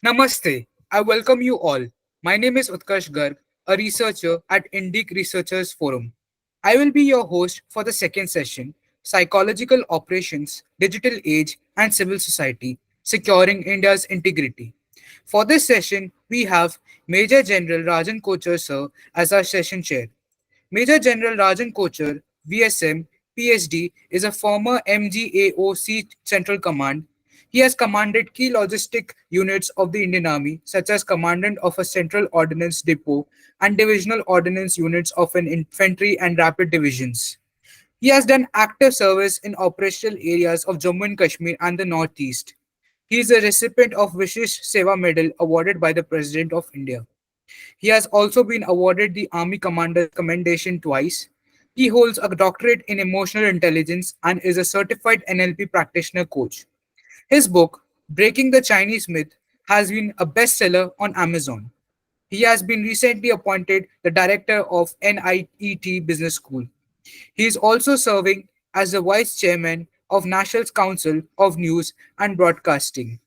Namaste. I welcome you all. My name is Utkarsh Garg, a researcher at Indic Researchers Forum. I will be your host for the second session Psychological Operations, Digital Age, and Civil Society Securing India's Integrity. For this session, we have Major General Rajan Kochhar sir as our session chair. Major General Rajan Kochhar, VSM, PhD, is a former MGAOC Central Command. He has commanded key logistic units of the Indian Army, such as Commandant of a Central Ordnance Depot and Divisional Ordnance Units of an Infantry and Rapid Divisions. He has done active service in operational areas of Jammu and Kashmir and the Northeast. He is a recipient of Vishesh Seva Medal awarded by the President of India. He has also been awarded the Army Commander's Commendation twice. He holds a doctorate in emotional intelligence and is a certified NLP practitioner coach. His book, Breaking the Chinese Myth, has been a bestseller on Amazon. He has been recently appointed the director of NIET Business School. He is also serving as the vice chairman of National Council of News and Broadcasting.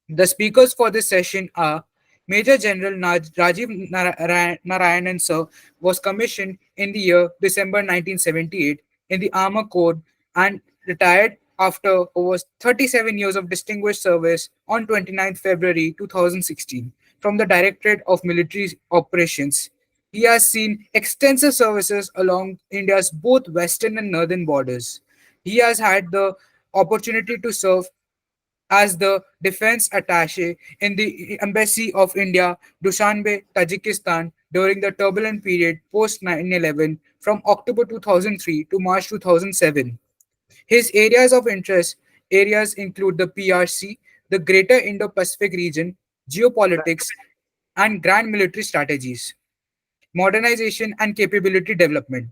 The speakers for this session are Major General Rajiv Narayanan sir was commissioned in the year December 1978 in the Armor Corps and retired after over 37 years of distinguished service on 29th February 2016 from the Directorate of Military Operations. He has seen extensive services along India's both western and northern borders. He has had the opportunity to serve as the defense attaché in the Embassy of India, Dushanbe, Tajikistan, during the turbulent period post 9/11 from October 2003 to March 2007. His areas of interest areas include the PRC, the Greater Indo-Pacific region, geopolitics, and grand military strategies, modernization and capability development.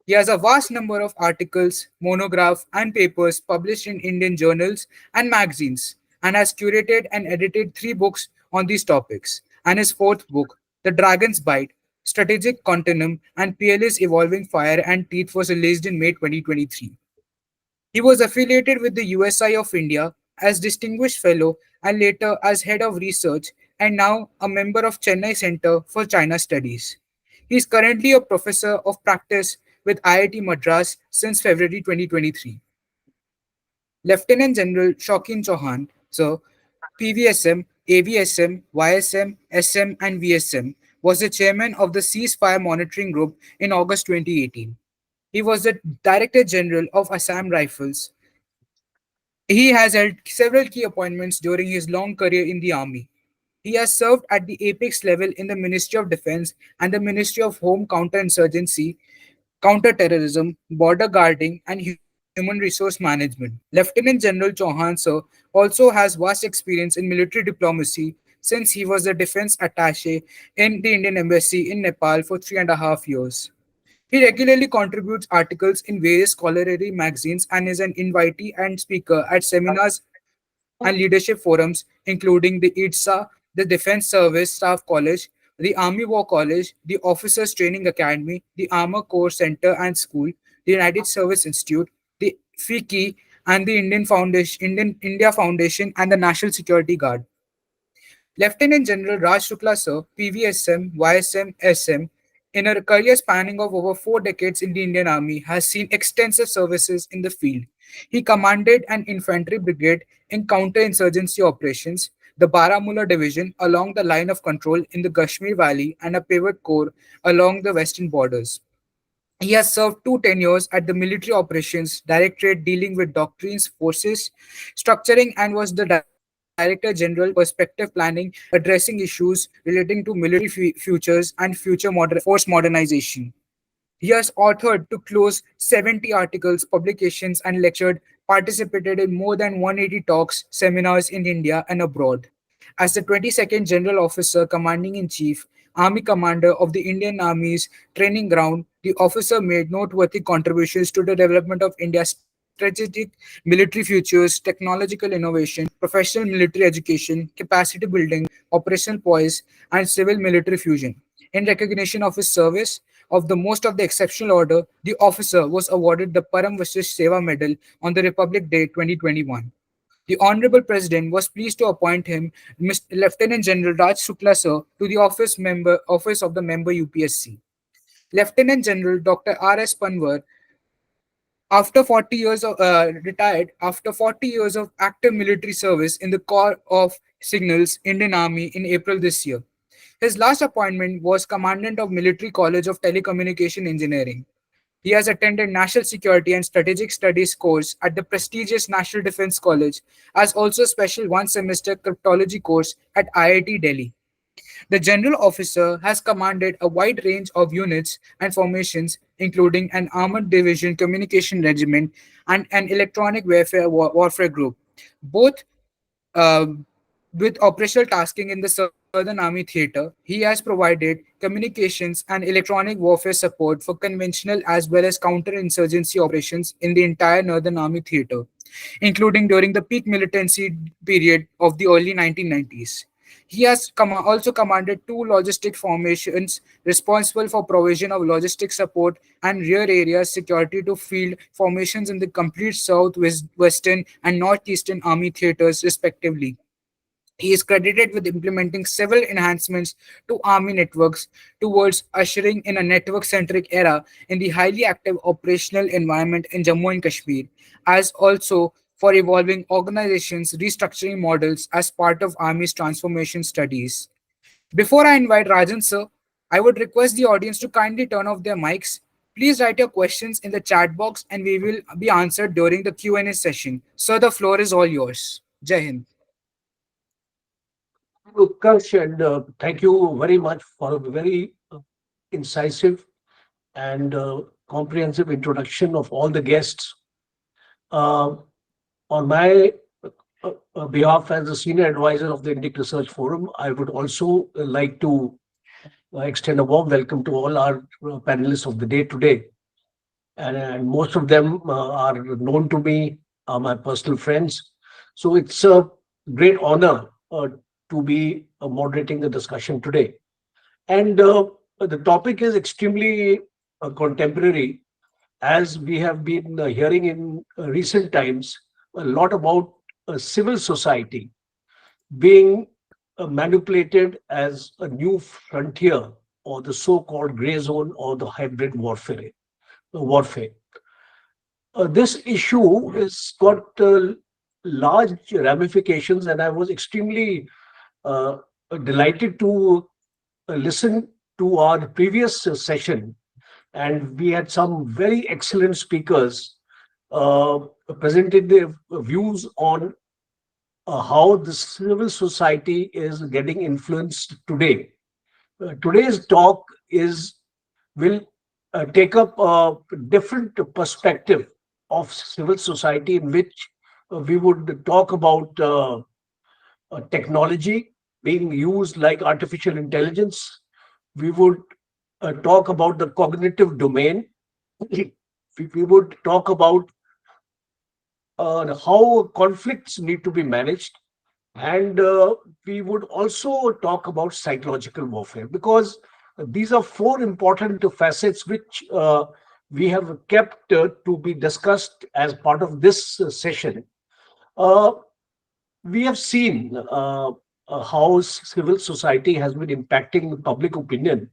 He has a vast number of articles, monographs, and papers published in Indian journals and magazines, and has curated and edited three books on these topics. And his fourth book, The Dragon's Bite, Strategic Continuum, and PLA's Evolving Fire and Teeth, was released in May 2023. He was affiliated with the USI of India as Distinguished Fellow and later as Head of Research, and now a member of Chennai Center for China Studies. He is currently a professor of practice with IIT Madras since February 2023. Lieutenant General Shokin Chauhan, sir, PVSM, AVSM, YSM, SM, and VSM, was the chairman of the Ceasefire Monitoring Group in August 2018. He was the Director General of Assam Rifles. He has held several key appointments during his long career in the army. He has served at the apex level in the Ministry of Defense and the Ministry of Home Counter-insurgency, counter-terrorism, border guarding, and human resource management. Lieutenant General Chauhan sir also has vast experience in military diplomacy since he was the defense attaché in the Indian Embassy in Nepal for 3.5 years. He regularly contributes articles in various scholarly magazines and is an invitee and speaker at seminars and leadership forums, including the IDSA, the Defense Service Staff College, the Army War College, the Officers Training Academy, the Armor Corps Center and School, the United Service Institute, the FICI, and the India Foundation and the National Security Guard. Lieutenant General Raj Shukla sir, PVSM, YSM, SM, in a career spanning of over 4 decades in the Indian Army, has seen extensive services in the field. He commanded an infantry brigade in counter-insurgency operations, the Baramulla division along the line of control in the Kashmir Valley, and a pivot corps along the western borders. He has served two tenures at the Military Operations Directorate dealing with doctrines, forces, structuring, and was the Director General Perspective Planning, addressing issues relating to military futures and future force modernization. He has authored to close 70 articles, publications, and lectured, participated in more than 180 talks, seminars in India and abroad. As the 22nd General Officer, Commanding in Chief, Army Commander of the Indian Army's training ground, the officer made noteworthy contributions to the development of India's strategic military futures, technological innovation, professional military education, capacity building, operational poise, and civil military fusion. In recognition of his service of the most of the exceptional order, the officer was awarded the Param Vishesh Seva Medal on the Republic Day 2021. The Honorable President was pleased to appoint him, Mr. Lieutenant General Raj Shukla sir, to the office of the member UPSC. Lieutenant General Dr. R.S. Panwar, after 40 years of retired after 40 years of active military service in the Corps of Signals Indian Army in April this year. His last appointment was Commandant of Military College of Telecommunication Engineering. He has attended National Security and Strategic Studies course at the prestigious National Defense College, as also special one-semester cryptology course at IIT Delhi. The general officer has commanded a wide range of units and formations, including an armored division communication regiment and an electronic warfare group, both uh, with operational tasking in the Southern Army Theatre. He has provided communications and electronic warfare support for conventional as well as counter-insurgency operations in the entire Northern Army Theatre, including during the peak militancy period of the early 1990s. He has also commanded two logistic formations responsible for provision of logistic support and rear area security to field formations in the complete Western, and Northeastern Army theaters, respectively. He is credited with implementing several enhancements to Army networks towards ushering in a network centric era in the highly active operational environment in Jammu and Kashmir, as also for evolving organizations' restructuring models as part of Army's transformation studies. Before I invite Rajan sir, I would request the audience to kindly turn off their mics. Please write your questions in the chat box and we will be answered during the Q&A session. Sir, the floor is all yours. Jai Hind. Utkarsh, and thank you very much for a very incisive and comprehensive introduction of all the guests. Uh, on my behalf, as a senior advisor of the Indic Research Forum, I would also like to extend a warm welcome to all our panelists of the day today. And most of them are known to me, are my personal friends. So it's a great honor to be moderating the discussion today. And the topic is extremely contemporary, as we have been hearing in recent times a lot about civil society being manipulated as a new frontier, or the so-called gray zone, or the hybrid warfare. This issue has got large ramifications, and I was extremely uh, delighted to listen to our previous session, and we had some very excellent speakers uh, presented their views on how the civil society is getting influenced today. Today's talk is will take up a different perspective of civil society, in which we would talk about technology being used like artificial intelligence. We would talk about the cognitive domain. We would talk about how conflicts need to be managed, and we would also talk about psychological warfare, because these are four important facets which we have kept to be discussed as part of this session. Uh, we have seen how civil society has been impacting public opinion.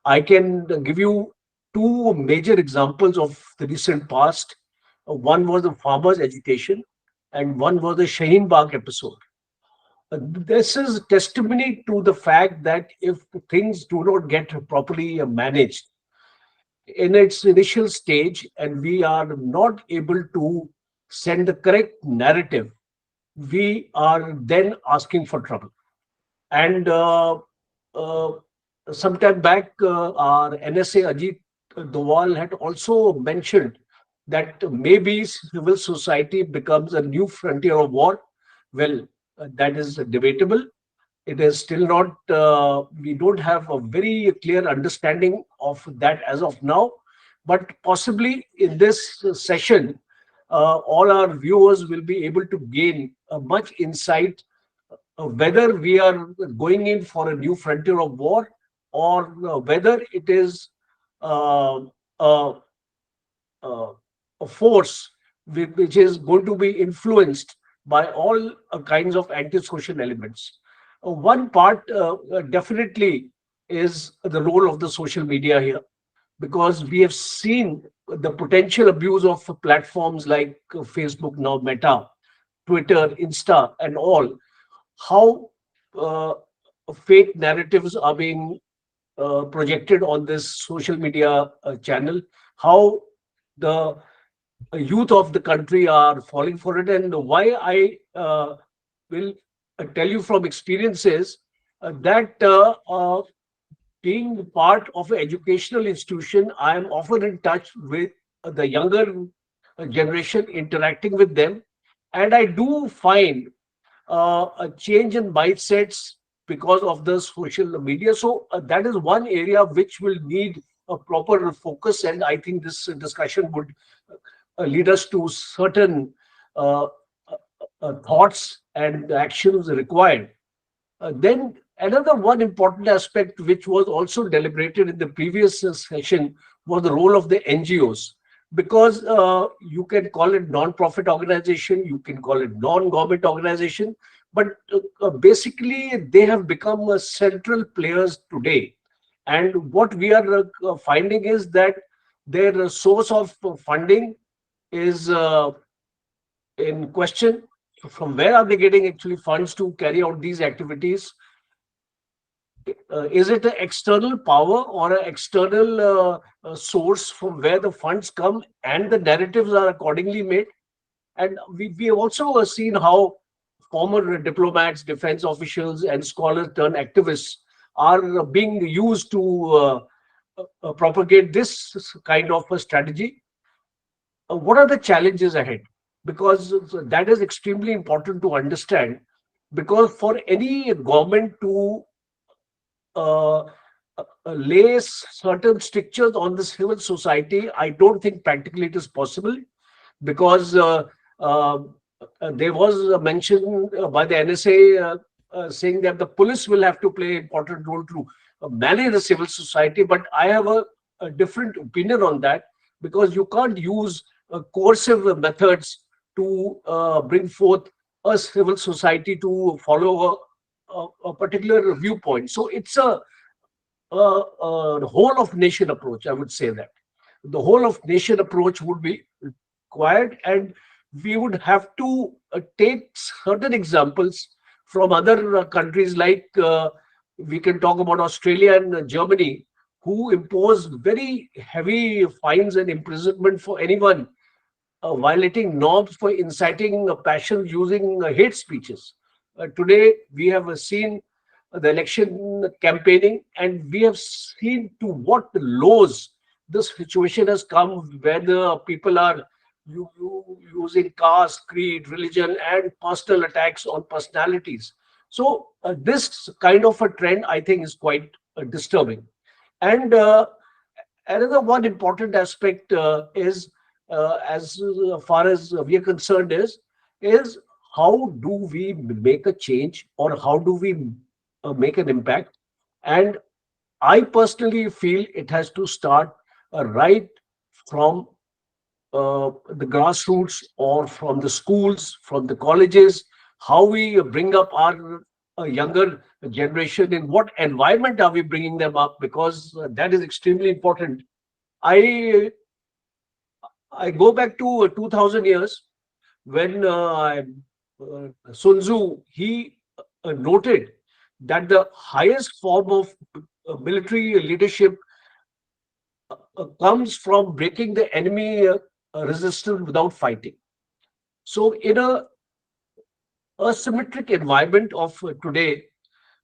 I can give you two major examples of the recent past. One was the farmers' agitation, and one was the Shaheen Bagh episode. This is testimony to the fact that if things do not get properly managed in its initial stage, and we are not able to send the correct narrative, we are then asking for trouble. And uh, sometime back, our NSA Ajit Doval had also mentioned that maybe civil society becomes a new frontier of war. Well, that is debatable. It is still not, we don't have a very clear understanding of that as of now. But possibly in this session, all our viewers will be able to gain much insight whether we are going in for a new frontier of war, or whether it is uh, uh, uh, a force which is going to be influenced by all kinds of antisocial elements. One part definitely is the role of the social media here, because we have seen the potential abuse of platforms like Facebook, now Meta, Twitter, Insta, and all, how uh, fake narratives are being projected on this social media channel, how the youth of the country are falling for it, and why I will tell you from experiences that being part of an educational institution, I am often in touch with the younger generation, interacting with them, and I do find a change in mindsets because of the social media. So that is one area which will need a proper focus, and I think this discussion would lead us to certain uh, thoughts and actions required. Then another one important aspect which was also deliberated in the previous session was the role of the NGOs, because you can call it non-profit organization, you can call it non-government organization, but basically they have become central players today. And what we are finding is that their source of funding is in question. From where are they getting actually funds to carry out these activities? Is it an external power or an external source from where the funds come and the narratives are accordingly made? And we have also seen how former diplomats, defense officials, and scholars turned activists are being used to propagate this kind of a strategy. What are the challenges ahead? Because that is extremely important to understand. Because for any government to uh, lay certain strictures on the civil society, I don't think practically it is possible, because uh, there was a mention by the NSA saying that the police will have to play an important role to manage the civil society. But I have a different opinion on that, because you can't use coercive methods to bring forth a civil society to follow a particular viewpoint. So it's a whole of nation approach. I would say that the whole of nation approach would be required, and we would have to take certain examples from other countries, like we can talk about Australia and Germany, who impose very heavy fines and imprisonment for anyone violating norms for inciting passion using hate speeches. Today, we have seen the election campaigning, and we have seen to what lows this situation has come, where the people are using caste, creed, religion, and personal attacks on personalities. So, this kind of a trend, I think, is quite disturbing. And another one important aspect is, as far as we are concerned, is how do we make a change, or how do we make an impact? And I personally feel it has to start right from the grassroots, or from the schools, from the colleges, how we bring up our younger generation, in what environment are we bringing them up, because that is extremely important. I i go back to 2000 years, when Sun Tzu, he noted that the highest form of military leadership comes from breaking the enemy resistance without fighting. So, in a asymmetric environment of today,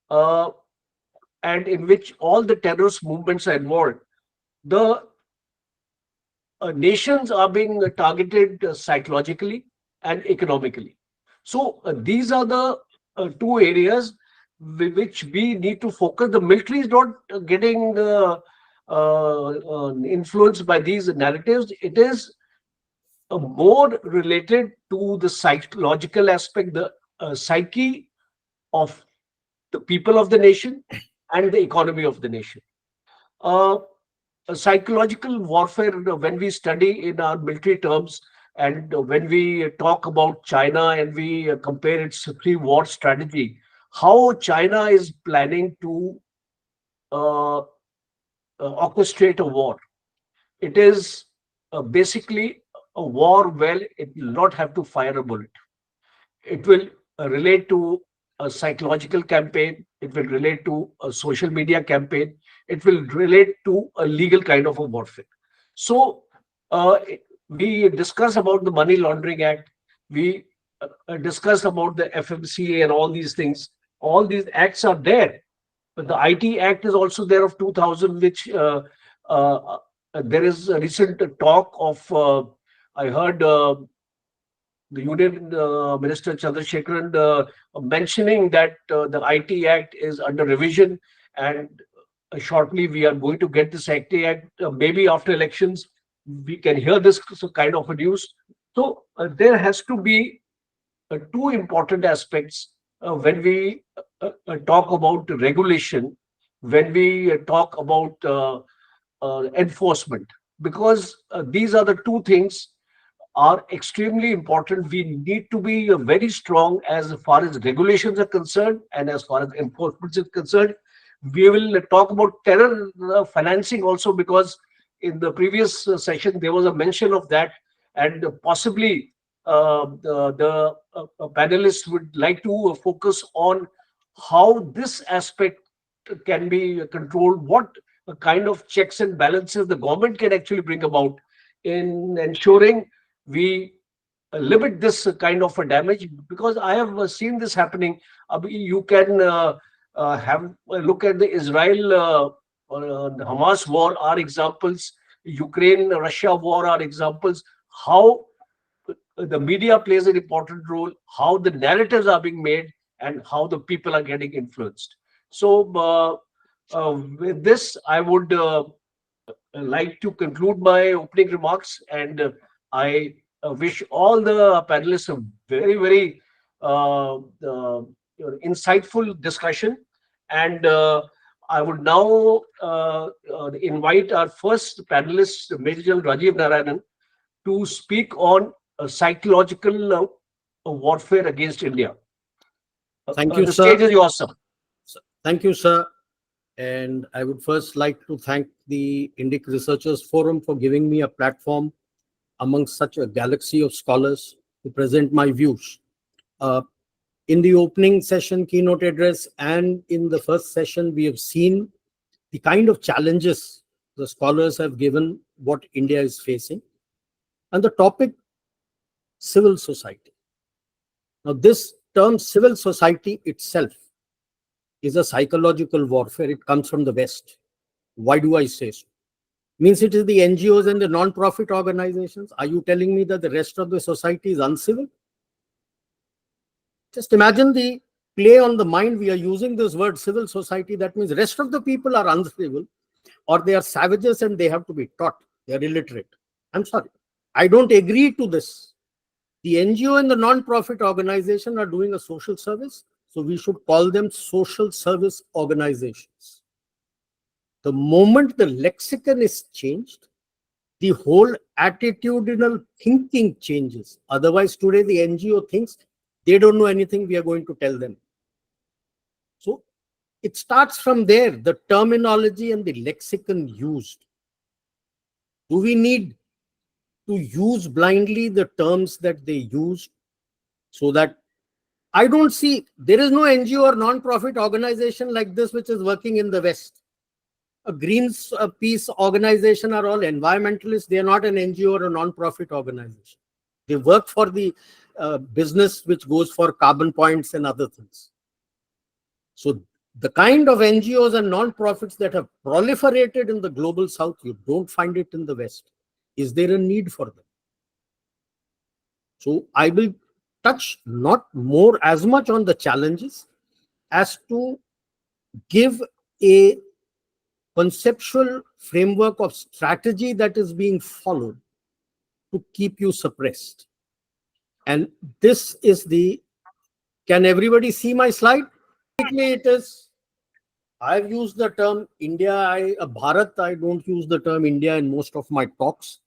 uh, and in which all the terrorist movements are involved, the nations are being targeted psychologically and economically. So, these are the two areas which we need to focus. The military is not getting influenced by these narratives. It is more related to the psychological aspect, the psyche of the people of the nation and the economy of the nation. Uh, Psychological warfare, when we study in our military terms, And when we talk about China and we compare its pre-war strategy, how China is planning to uh, orchestrate a war. It is basically a war where it will not have to fire a bullet. It will relate to a psychological campaign. It will relate to a social media campaign. It will relate to a legal kind of a warfare. So uh, we discuss about the Money Laundering Act. We discuss about the FMCA and all these things. All these acts are there. But the IT Act is also there of 2000, which uh, there is a recent talk of, I heard the Union Minister Chandrasekharan mentioning that the IT Act is under revision, and shortly we are going to get this IT Act. Maybe after elections, we can hear this kind of a news. So there has to be two important aspects when we talk about regulation, when we talk about enforcement, because these are the two things are extremely important. We need to be very strong as far as regulations are concerned and as far as enforcement is concerned. We will talk about terror financing also, because in the previous session there was a mention of that, and possibly the panelists would like to focus on how this aspect can be controlled, what kind of checks and balances the government can actually bring about in ensuring we limit this kind of a damage, because I have seen this happening. You can have a look at the Israel the Hamas war are examples, Ukraine Russia war are examples, how the media plays an important role, how the narratives are being made, and how the people are getting influenced. So with this I would like to conclude my opening remarks, and I wish all the panelists a very, very insightful discussion. And I would now invite our first panelist, Major General Rajiv Narayanan, to speak on psychological warfare against India. Thank you, The stage sir. is yours, sir. Thank you, sir. And I would first like to thank the Indic Researchers Forum for giving me a platform amongst such a galaxy of scholars to present my views. Uh, in the opening session, keynote address, and in the first session, we have seen the kind of challenges the scholars have given what India is facing. And the topic, civil society. Now, this term civil society itself is a psychological warfare. It comes from the West. Why do I say so? Means it is the NGOs and the non-profit organizations. Are you telling me that the rest of the society is uncivil? Just imagine the play on the mind. We are using this word civil society. That means rest of the people are uncivil, or they are savages and they have to be taught. They are illiterate. I'm sorry. I don't agree to this. The NGO and the non-profit organization are doing a social service. So we should call them social service organizations. The moment the lexicon is changed, the whole attitudinal thinking changes. Otherwise, today the NGO thinks they don't know anything, we are going to tell them. So it starts from there, the terminology and the lexicon used. Do we need to use blindly the terms that they used, so that I don't see, there is no NGO or non-profit organization like this which is working in the West. A Greenpeace organization are all environmentalists. They are not an NGO or a non-profit organization. They work for the business which goes for carbon points and other things. So the kind of NGOs and non-profits that have proliferated in the global South, you don't find it in the West. Is there a need for them? So I will touch not more as much on the challenges as to give a conceptual framework of strategy that is being followed to keep you suppressed. And this is the, can everybody see my slide? It is, I've used the term India, Bharat, I don't use the term India in most of my talks.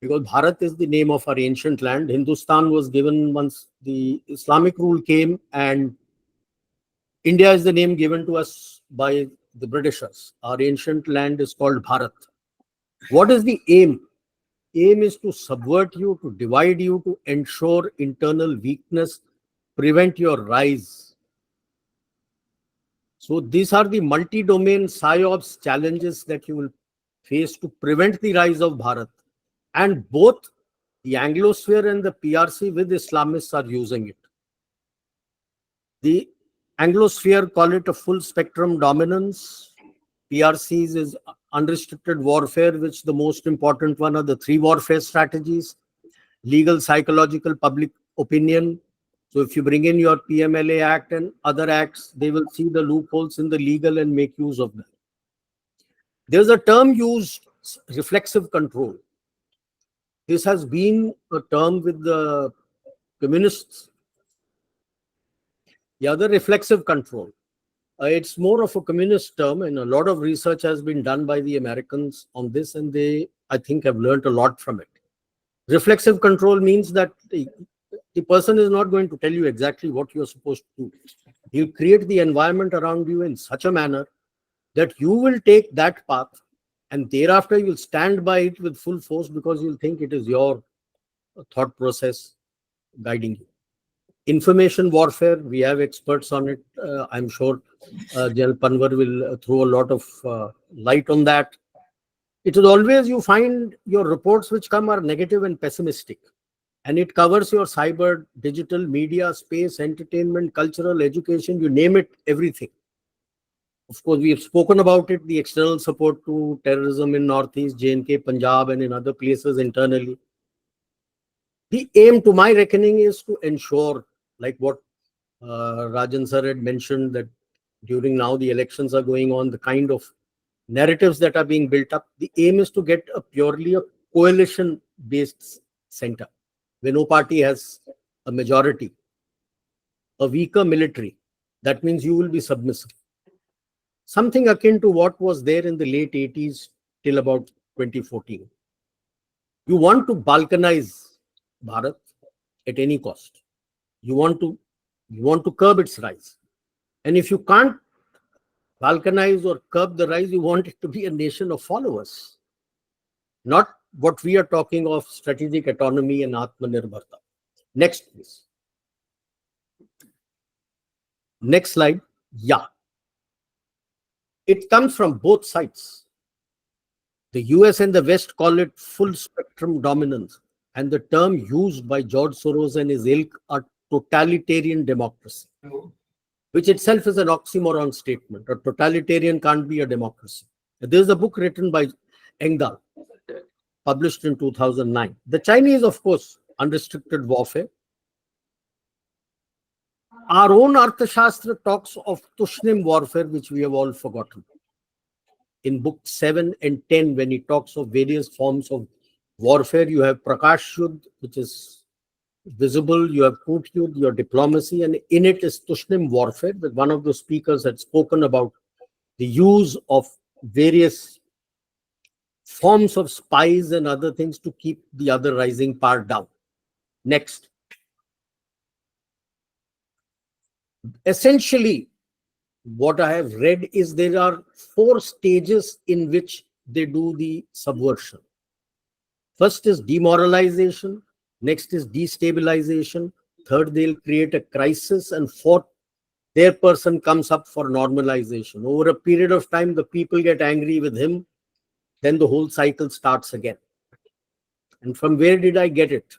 because Bharat is the name of our ancient land. Hindustan was given once the Islamic rule came, and India is the name given to us by the Britishers. Our ancient land is called Bharat. What is the aim? Aim is to subvert you, to divide you, to ensure internal weakness, prevent your rise. So these are the multi-domain Psy-Ops challenges that you will face to prevent the rise of Bharat. And both the Anglosphere and the PRC with Islamists are using it. The Anglosphere call it a full spectrum dominance. PRCs is unrestricted warfare, which the most important one are the three warfare strategies: legal, psychological, public opinion. So if you bring in your PMLA Act and other acts, they will see the loopholes in the legal and make use of them. There's a term used, reflexive control. This has been a term with the communists. The other, reflexive control. It's more of a communist term, and a lot of research has been done by the Americans on this, and they, I think, have learned a lot from it. Reflexive control means that the person is not going to tell you exactly what you're supposed to do. He'll create the environment around you in such a manner that you will take that path, and thereafter you will stand by it with full force because you'll think it is your thought process guiding you. Information warfare, we have experts on it. I'm sure General Panwar will throw a lot of light on that. It is always, you find your reports which come are negative and pessimistic. And it covers your cyber, digital, media, space, entertainment, cultural, education, you name it, everything. Of course, we have spoken about it, the external support to terrorism in Northeast, J&K, Punjab, and in other places internally. The aim, to my reckoning, is to ensure, like what Rajan sir had mentioned, that during now the elections are going on, the kind of narratives that are being built up, the aim is to get a purely a coalition-based center, where no party has a majority, a weaker military. That means you will be submissive. Something akin to what was there in the late 80s till about 2014. You want to balkanize Bharat at any cost. You want to curb its rise. And if you can't balkanize or curb the rise, you want it to be a nation of followers, not what we are talking of, strategic autonomy and Atmanirbharta. Next, please. Next slide. Yeah. It comes from both sides. The US and the West call it full spectrum dominance, and the term used by George Soros and his ilk are totalitarian democracy, which itself is an oxymoron statement. A totalitarian can't be a democracy. There's a book written by Engdahl, published in 2009. The Chinese, of course, unrestricted warfare. Our own Arthashastra talks of Tushnim warfare, which we have all forgotten. In book 7 and 10, when he talks of various forms of warfare, you have Prakash Yudh, which is visible, you have Kut Yudh, your diplomacy, and in it is Tushnim warfare, that one of the speakers had spoken about the use of various forms of spies and other things to keep the other rising power down. Next. Essentially, what I have read is there are 4 stages in which they do the subversion. First is demoralization, next is destabilization, third they'll create a crisis, and fourth their person comes up for normalization. Over a period of time, the people get angry with him, then the whole cycle starts again. And from where did I get it?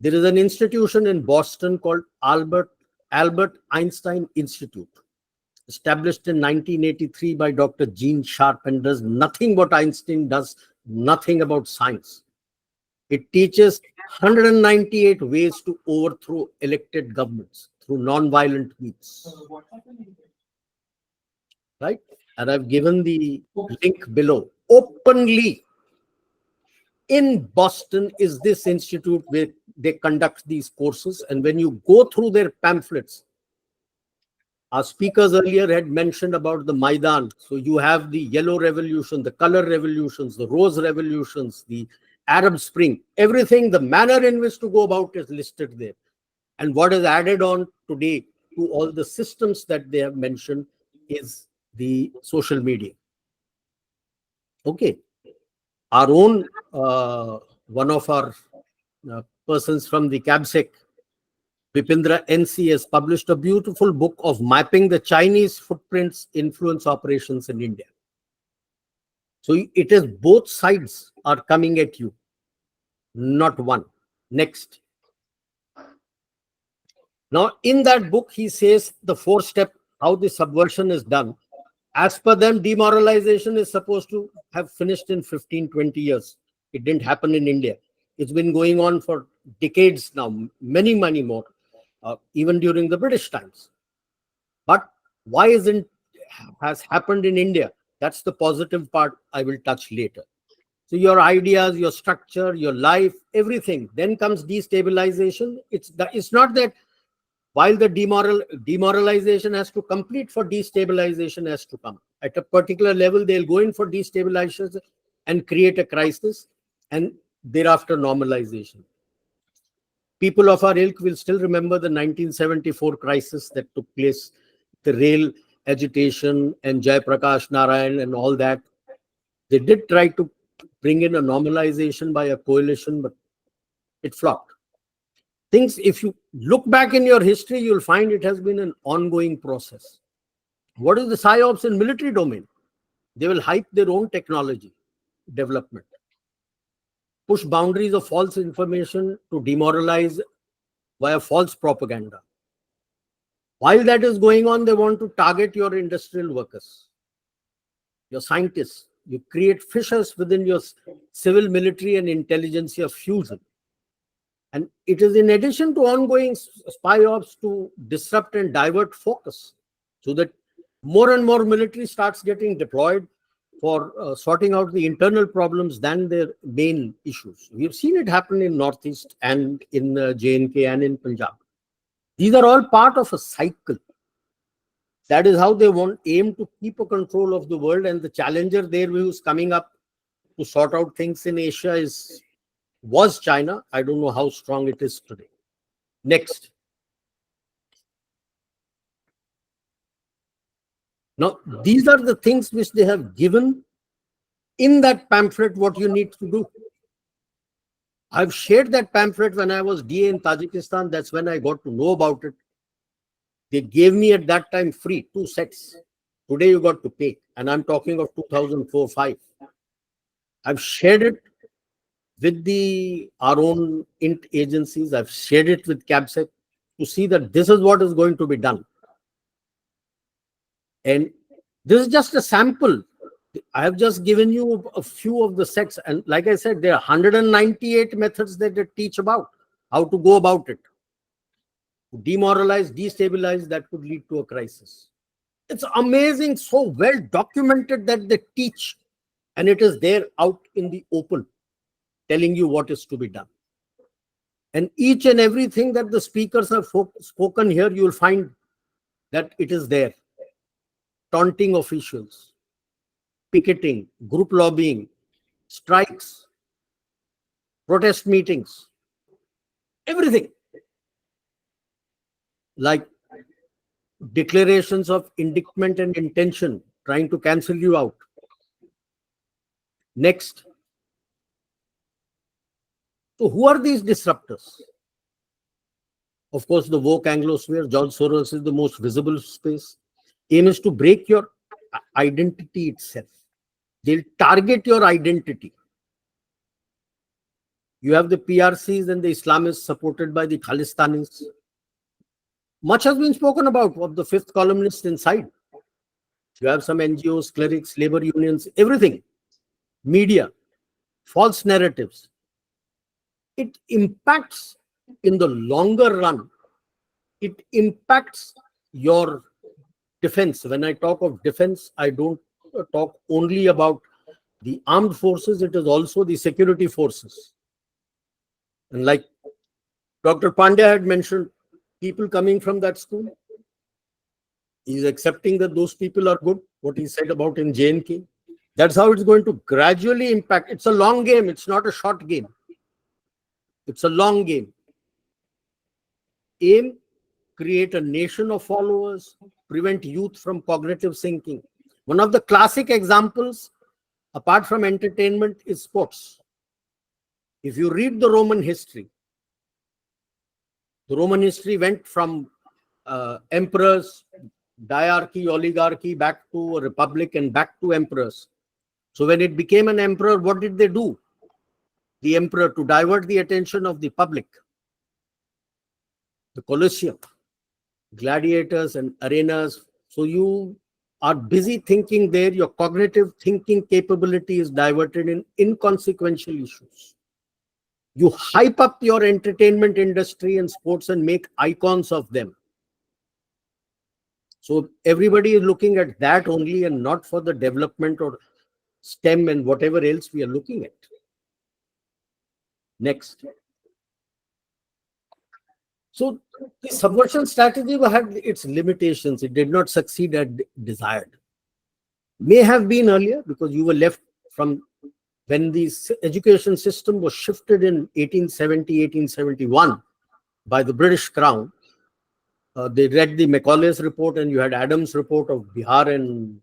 There is an institution in Boston called Albert Einstein Institute, established in 1983 by Dr. Gene Sharp, and does nothing what Einstein does, nothing about science. It teaches 198 ways to overthrow elected governments through non-violent means. Right? And I've given the link below. Openly in Boston is this institute where they conduct these courses. And when you go through their pamphlets, our speakers earlier had mentioned about the Maidan. So you have the yellow revolution, the color revolutions, the rose revolutions, the Arab Spring, everything, the manner in which to go about is listed there. And what is added on today to all the systems that they have mentioned is the social media. Okay. Our own, one of our persons from the CABSEC, Vipindra NC, has published a beautiful book of mapping the Chinese footprints influence operations in India. So it is both sides are coming at you, not one. Next. Now, in that book, he says the 4-step, how the subversion is done. As per them, demoralization is supposed to have finished in 15, 20 years. It didn't happen in India. It's been going on for decades now, many, many more, even during the British times. But why isn't has happened in India? That's the positive part I will touch later. So your ideas, your structure, your life, everything. Then comes destabilization. It's not that while the demoralization has to complete, for destabilization has to come. At a particular level, they'll go in for destabilization and create a crisis, and thereafter normalization. People of our ilk will still remember the 1974 crisis that took place, the rail agitation and Jayaprakash Narayan and all that. They did try to bring in a normalization by a coalition, but it flopped. Things, if you look back in your history, you'll find it has been an ongoing process. What is the Psy-Ops in military domain? They will hype their own technology development, push boundaries of false information to demoralize via false propaganda. While that is going on, they want to target your industrial workers, your scientists. You create fissures within your civil, military, and intelligentsia fusion. And it is in addition to ongoing spy ops to disrupt and divert focus, so that more and more military starts getting deployed for sorting out the internal problems than their main issues. We've seen it happen in Northeast and in J&K and in Punjab. These are all part of a cycle. That is how they aim to keep a control of the world, and the challenger there who's coming up to sort out things in Asia was China. I don't know how strong it is today. Next. Now, these are the things which they have given in that pamphlet, what you need to do. I've shared that pamphlet when I was DA in Tajikistan. That's when I got to know about it. They gave me at that time free 2 sets. Today you got to pay. And I'm talking of 2004-05. I've shared it with our own int agencies. I've shared it with CABSEC to see that this is what is going to be done. And this is just a sample. I have just given you a few of the sets. And like I said, there are 198 methods that they teach about how to go about it. Demoralize, destabilize, that could lead to a crisis. It's amazing, so well documented that they teach. And it is there out in the open, telling you what is to be done. And each and everything that the speakers have spoken here, you will find that it is there. Taunting officials, picketing, group lobbying, strikes, protest meetings, everything. Like declarations of indictment and intention, trying to cancel you out. Next. So who are these disruptors? Of course, the woke Anglosphere, George Soros is the most visible space. Aim is to break your identity itself. They'll target your identity. You have the PRCs and the Islamists supported by the Khalistanis. Much has been spoken about of the fifth columnist inside. You have some NGOs, clerics, labor unions, everything. Media, false narratives. It impacts in the longer run. It impacts your defense. When I talk of defense, I don't talk only about the armed forces, it is also the security forces. And like Dr. Pandya had mentioned, people coming from that school, he's accepting that those people are good, what he said about in J&K. That's how it's going to gradually impact. It's a long game. It's not a short game. It's a long game. Aim, create a nation of followers, prevent youth from cognitive sinking. One of the classic examples, apart from entertainment, is sports. If you read the Roman history went from emperors, diarchy, oligarchy, back to a republic and back to emperors. So when it became an emperor, what did they do? The emperor, to divert the attention of the public, the Colosseum, gladiators and arenas. So you are busy thinking there, your cognitive thinking capability is diverted in inconsequential issues. You hype up your entertainment industry and sports and make icons of them. So everybody is looking at that only and not for the development or STEM and whatever else we are looking at. Next. So the subversion strategy had its limitations. It did not succeed as desired. May have been earlier because you were left from when the education system was shifted in 1870, 1871 by the British Crown. They read the Macaulay's report and you had Adams' report of Bihar and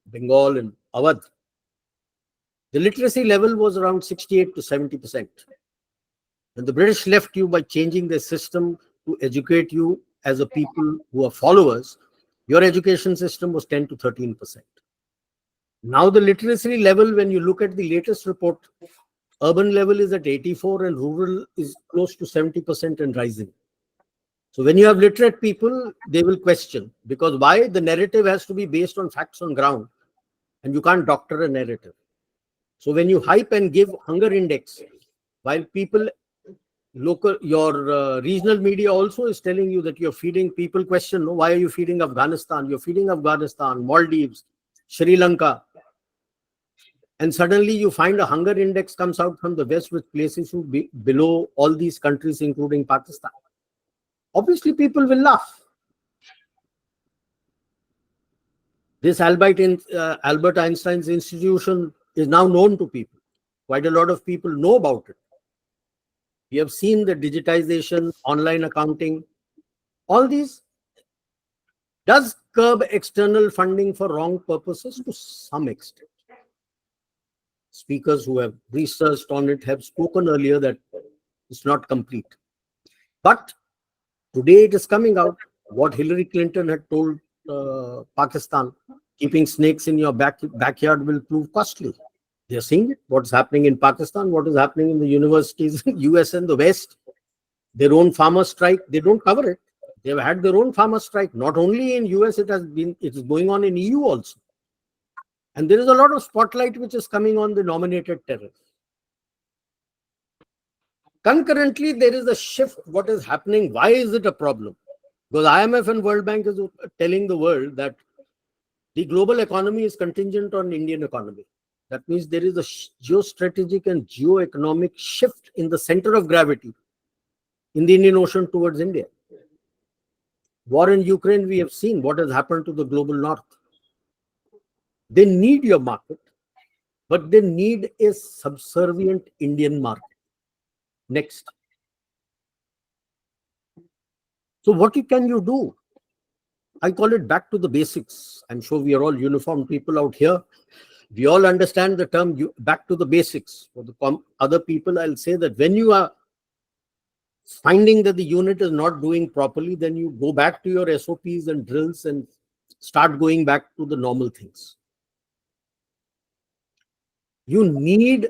Bengal and Awadh. The literacy level was around 68 to 70%. And the British left you by changing their system to educate you as a people who are followers. Your education system was 10 to 13%. Now the literacy level, when you look at the latest report, urban level is at 84 and rural is close to 70% and rising. So when you have literate people, they will question. Because why? The narrative has to be based on facts on ground. And you can't doctor a narrative. So when you hype and give hunger index, while people, your regional media also is telling you that you're feeding, people question, no, why are you feeding Afghanistan? You're feeding Afghanistan, Maldives, Sri Lanka. And suddenly you find a hunger index comes out from the West with places who be below all these countries, including Pakistan. Obviously, people will laugh. This Albert Einstein's institution is now known to people. Quite a lot of people know about it. We have seen the digitization, online accounting, all these does curb external funding for wrong purposes to some extent. Speakers who have researched on it have spoken earlier that it's not complete. But today it is coming out what Hillary Clinton had told Pakistan, keeping snakes in your backyard will prove costly. They're seeing it, what's happening in Pakistan, what is happening in the universities in US and the West. Their own farmer strike, they don't cover it. They've had their own farmer strike. Not only in US, it is going on in EU also. And there is a lot of spotlight which is coming on the nominated terrorists. Concurrently, there is a shift. What is happening? Why is it a problem? Because IMF and World Bank is telling the world that the global economy is contingent on Indian economy. That means there is a geostrategic and geoeconomic shift in the center of gravity in the Indian Ocean towards India. War in Ukraine, we have seen what has happened to the global north. They need your market, but they need a subservient Indian market. Next. So what can you do? I call it back to the basics. I'm sure we are all uniformed people out here. We all understand the term back to the basics. For the other people, I'll say that when you are finding that the unit is not doing properly, then you go back to your SOPs and drills and start going back to the normal things. You need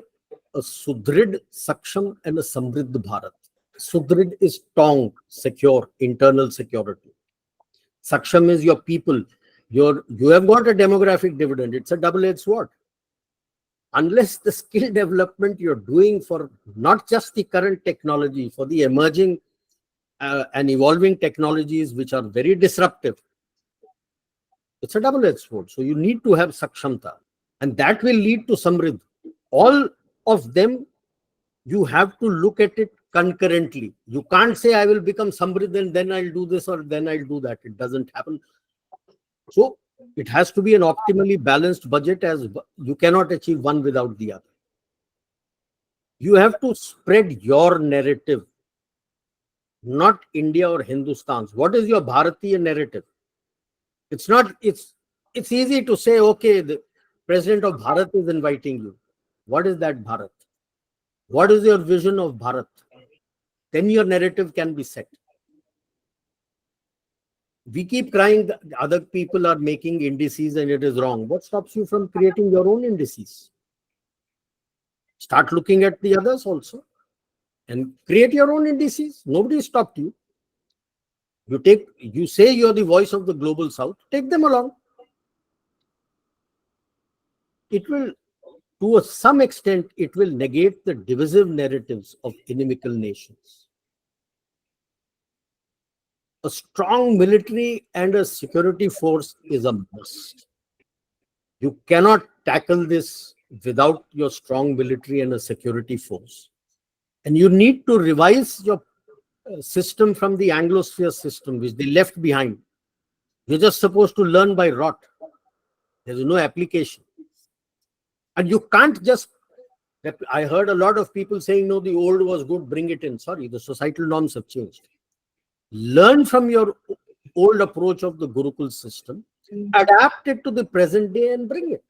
a Sudrid, Saksham and a Samriddh Bharat. Sudrid is strong, secure, internal security. Saksham is your people. You have got a demographic dividend. It's a double-edged sword. Unless the skill development you're doing for not just the current technology, for the emerging and evolving technologies which are very disruptive, it's a double-edged sword. So you need to have Sakshamta. And that will lead to Samriddh. All of them, you have to look at it concurrently. You can't say, I will become Samriddh and then I'll do this or then I'll do that. It doesn't happen. So It has to be an optimally balanced budget, as you cannot achieve one without the other. You have to spread your narrative, not India or Hindustan's. What is your Bharatiya narrative? It's not, it's easy to say, okay, the president of Bharat is inviting you. What is that Bharat? What is your vision of Bharat? Then your narrative can be set. We keep crying that other people are making indices and it is wrong. What stops you from creating your own indices? Start looking at the others also and create your own indices. Nobody stopped you. You say you're the voice of the global south, take them along. It will, to some extent, it will negate the divisive narratives of inimical nations. A strong military and a security force is a must. You cannot tackle this without your strong military and a security force. And you need to revise your system from the Anglosphere system, which they left behind. You're just supposed to learn by rote. There's no application. And you can't just, I heard a lot of people saying, no, the old was good, bring it in. Sorry, the societal norms have changed. Learn from your old approach of the Gurukul system, adapt it to the present day and bring it.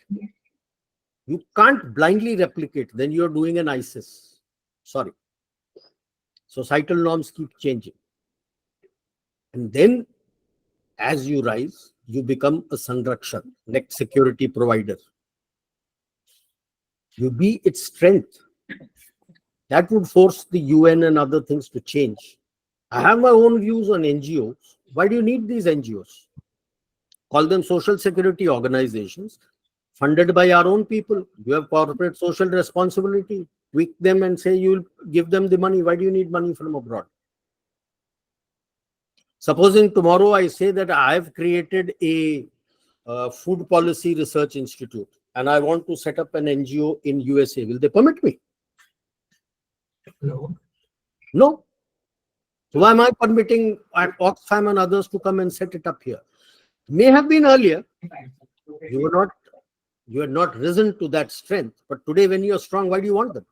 You can't blindly replicate, then you're doing an ISIS. Sorry. Societal norms keep changing. And then, as you rise, you become a Sanrakshan, next security provider. You be its strength. That would force the UN and other things to change. I have my own views on NGOs. Why do you need these NGOs? Call them social security organizations funded by our own people. You have corporate social responsibility. Tweak them and say you'll give them the money. Why do you need money from abroad? Supposing tomorrow I say that I have created a food policy research institute and I want to set up an NGO in USA, will they permit me? No. No. So why am I permitting Oxfam and others to come and set it up here? May have been earlier. You had not risen to that strength. But today when you are strong, why do you want them?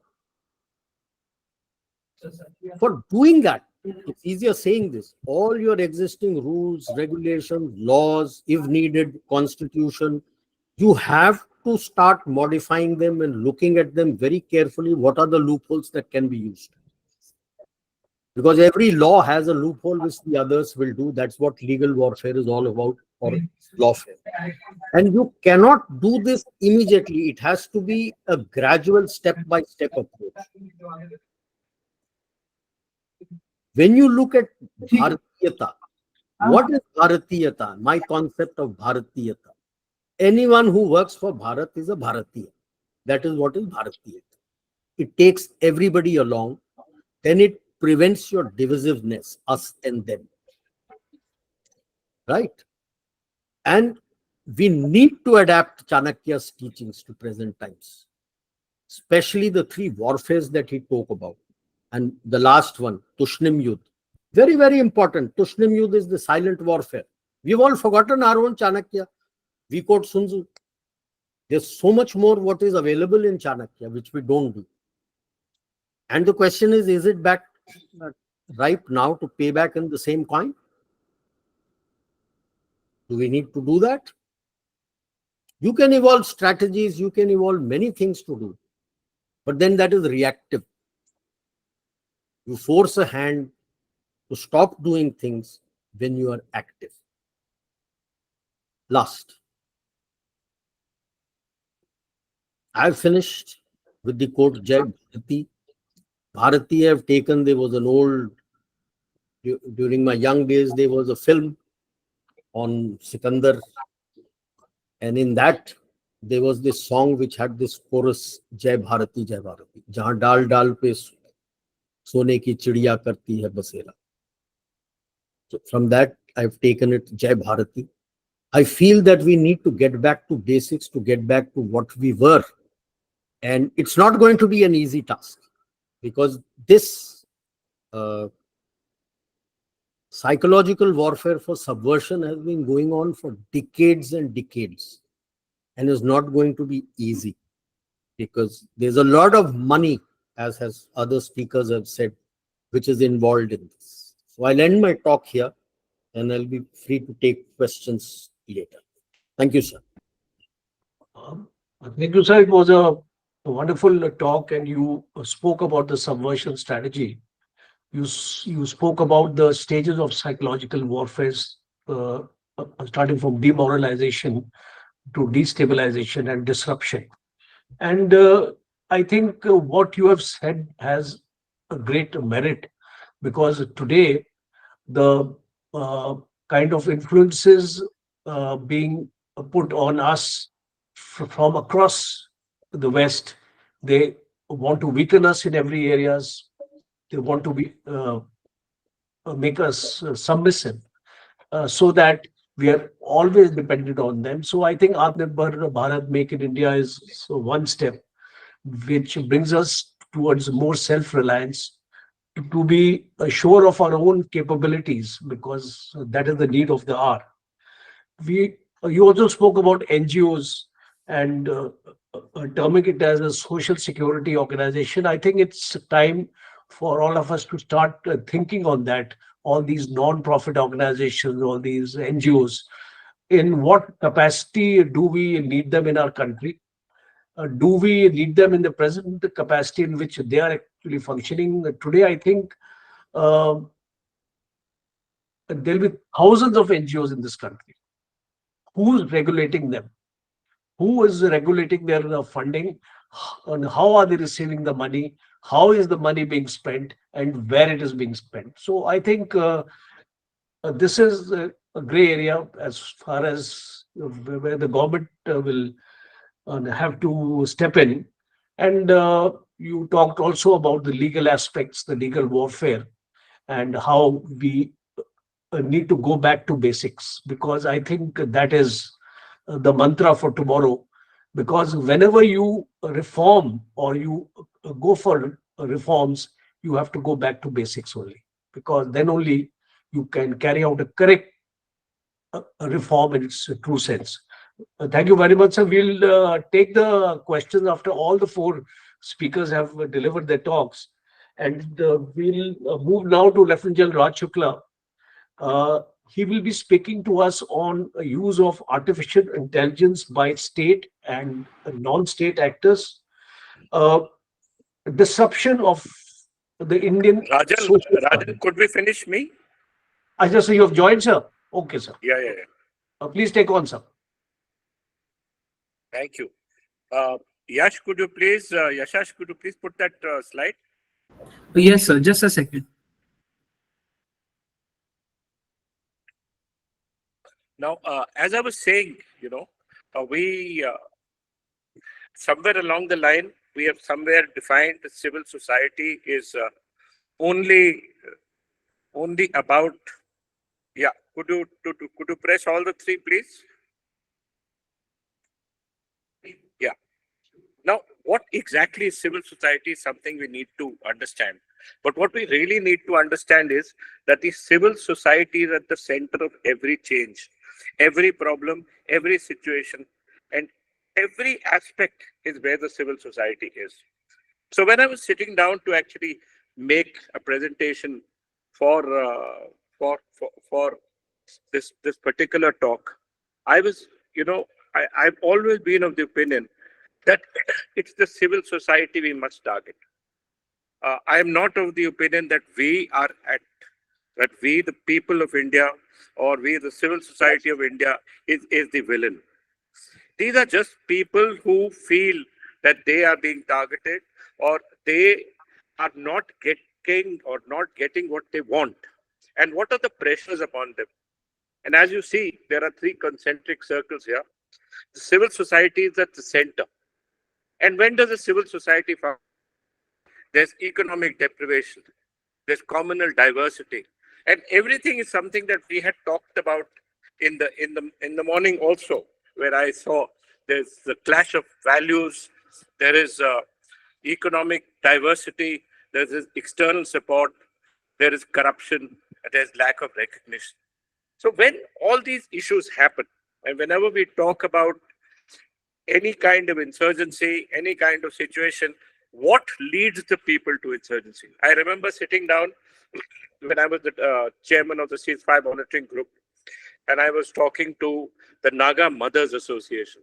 For doing that, it's easier saying this. All your existing rules, regulations, laws, if needed, constitution, you have to start modifying them and looking at them very carefully. What are the loopholes that can be used? Because every law has a loophole which the others will do. That's what legal warfare is all about, or lawfare. And you cannot do this immediately. It has to be a gradual step-by-step approach. When you look at Bharatiyata, what is Bharatiyata? My concept of Bharatiyata. Anyone who works for Bharat is a Bharatiya. That is what is Bharatiyata. It takes everybody along. Then it prevents your divisiveness, us and them. Right? And we need to adapt Chanakya's teachings to present times, especially the three warfares that he talked about. And the last one, Tushnim Yudh. Very, very important. Tushnim Yudh is the silent warfare. We've all forgotten our own Chanakya. We quote Sun Tzu. There's so much more what is available in Chanakya, which we don't do. And the question is it ripe now to pay back in the same coin? Do we need to do that? You can evolve strategies, you can evolve many things to do, but then that is reactive. You force a hand to stop doing things when you are active. Last. I've finished with the quote, Jai Bharati. Bharati I have taken, there was an old, during my young days, there was a film on Sikandar. And in that, there was this song which had this chorus, Jai Bharati, Jai Bharati. Jahan dal dal pe sone ki chidiya karti hai basera. So from that, I've taken it, Jai Bharati. I feel that we need to get back to basics, to get back to what we were. And it's not going to be an easy task, because this Psychological warfare for subversion has been going on for decades and decades and is not going to be easy because there's a lot of money, as has other speakers have said, which is involved in this. So I'll end my talk here and I'll be free to take questions later. Thank you, sir. Um, Thank you, sir. It was a wonderful talk, and you spoke about the subversion strategy. You spoke about the stages of psychological warfare, uh, starting from demoralization to destabilization and disruption. And I think what you have said has a great merit because today the uh, kind of influences being put on us from across the West, they want to weaken us in every areas. They want to be make us submissive so that we are always dependent on them. So I think Atmanirbhar Bharat, Make in India is one step which brings us towards more self-reliance, to be sure of our own capabilities, because that is the need of the hour. You also spoke about NGOs and terming it as a social security organization. I think it's time for all of us to start thinking on that. All these non-profit organizations, all these NGOs, in what capacity do we need them in our country? Do we need them in the present capacity in which they are actually functioning? Today, I think uh, there'll be thousands of NGOs in this country. Who's regulating them? Who is regulating their funding? And how are they receiving the money? How is the money being spent? And where it is being spent? So I think this is a gray area as far as where the government will have to step in. And you talked also about the legal aspects, the legal warfare, and how we need to go back to basics, because I think that is the mantra for tomorrow. Because whenever you reform or you go for reforms, you have to go back to basics only, because then only you can carry out a correct reform in its true sense. Thank you very much, sir. We'll take the questions after all the four speakers have delivered their talks. And we'll move now to Lieutenant General Raj Shukla. Uh, he will be speaking to us on use of artificial intelligence by state and non-state actors, uh, disruption of the Indian Rajan, social order. Rajan, could we finish me? I just say you have joined, sir. Okay, sir. Yeah. Please take on, sir. Thank you. Yash, could you please, Yashash, could you please put that slide? Yes, sir. Just a second. Now, as I was saying, we somewhere along the line, we have somewhere defined civil society is only about. Yeah, could you press all the three, please? Yeah. Now, what exactly is civil society is something we need to understand. But what we really need to understand is that the civil society is at the center of every change, every problem, every situation, and every aspect is where the civil society is. So when I was sitting down to actually make a presentation for for this particular talk, I was, I've always been of the opinion that it's the civil society we must target. I am not of the opinion that we, the people of India, or we, the civil society of India, is the villain. These are just people who feel that they are being targeted, or they are not getting what they want. And what are the pressures upon them? And as you see, there are three concentric circles here. The civil society is at the center. And when does a civil society function? There's economic deprivation, there's communal diversity, and everything is something that we had talked about in the morning also, where I saw there's the clash of values, there is economic diversity, there is external support, there is corruption, there's lack of recognition. So when all these issues happen, and whenever we talk about any kind of insurgency, any kind of situation, what leads the people to insurgency? I remember sitting down when I was the chairman of the ceasefire monitoring group, and I was talking to the Naga Mothers Association.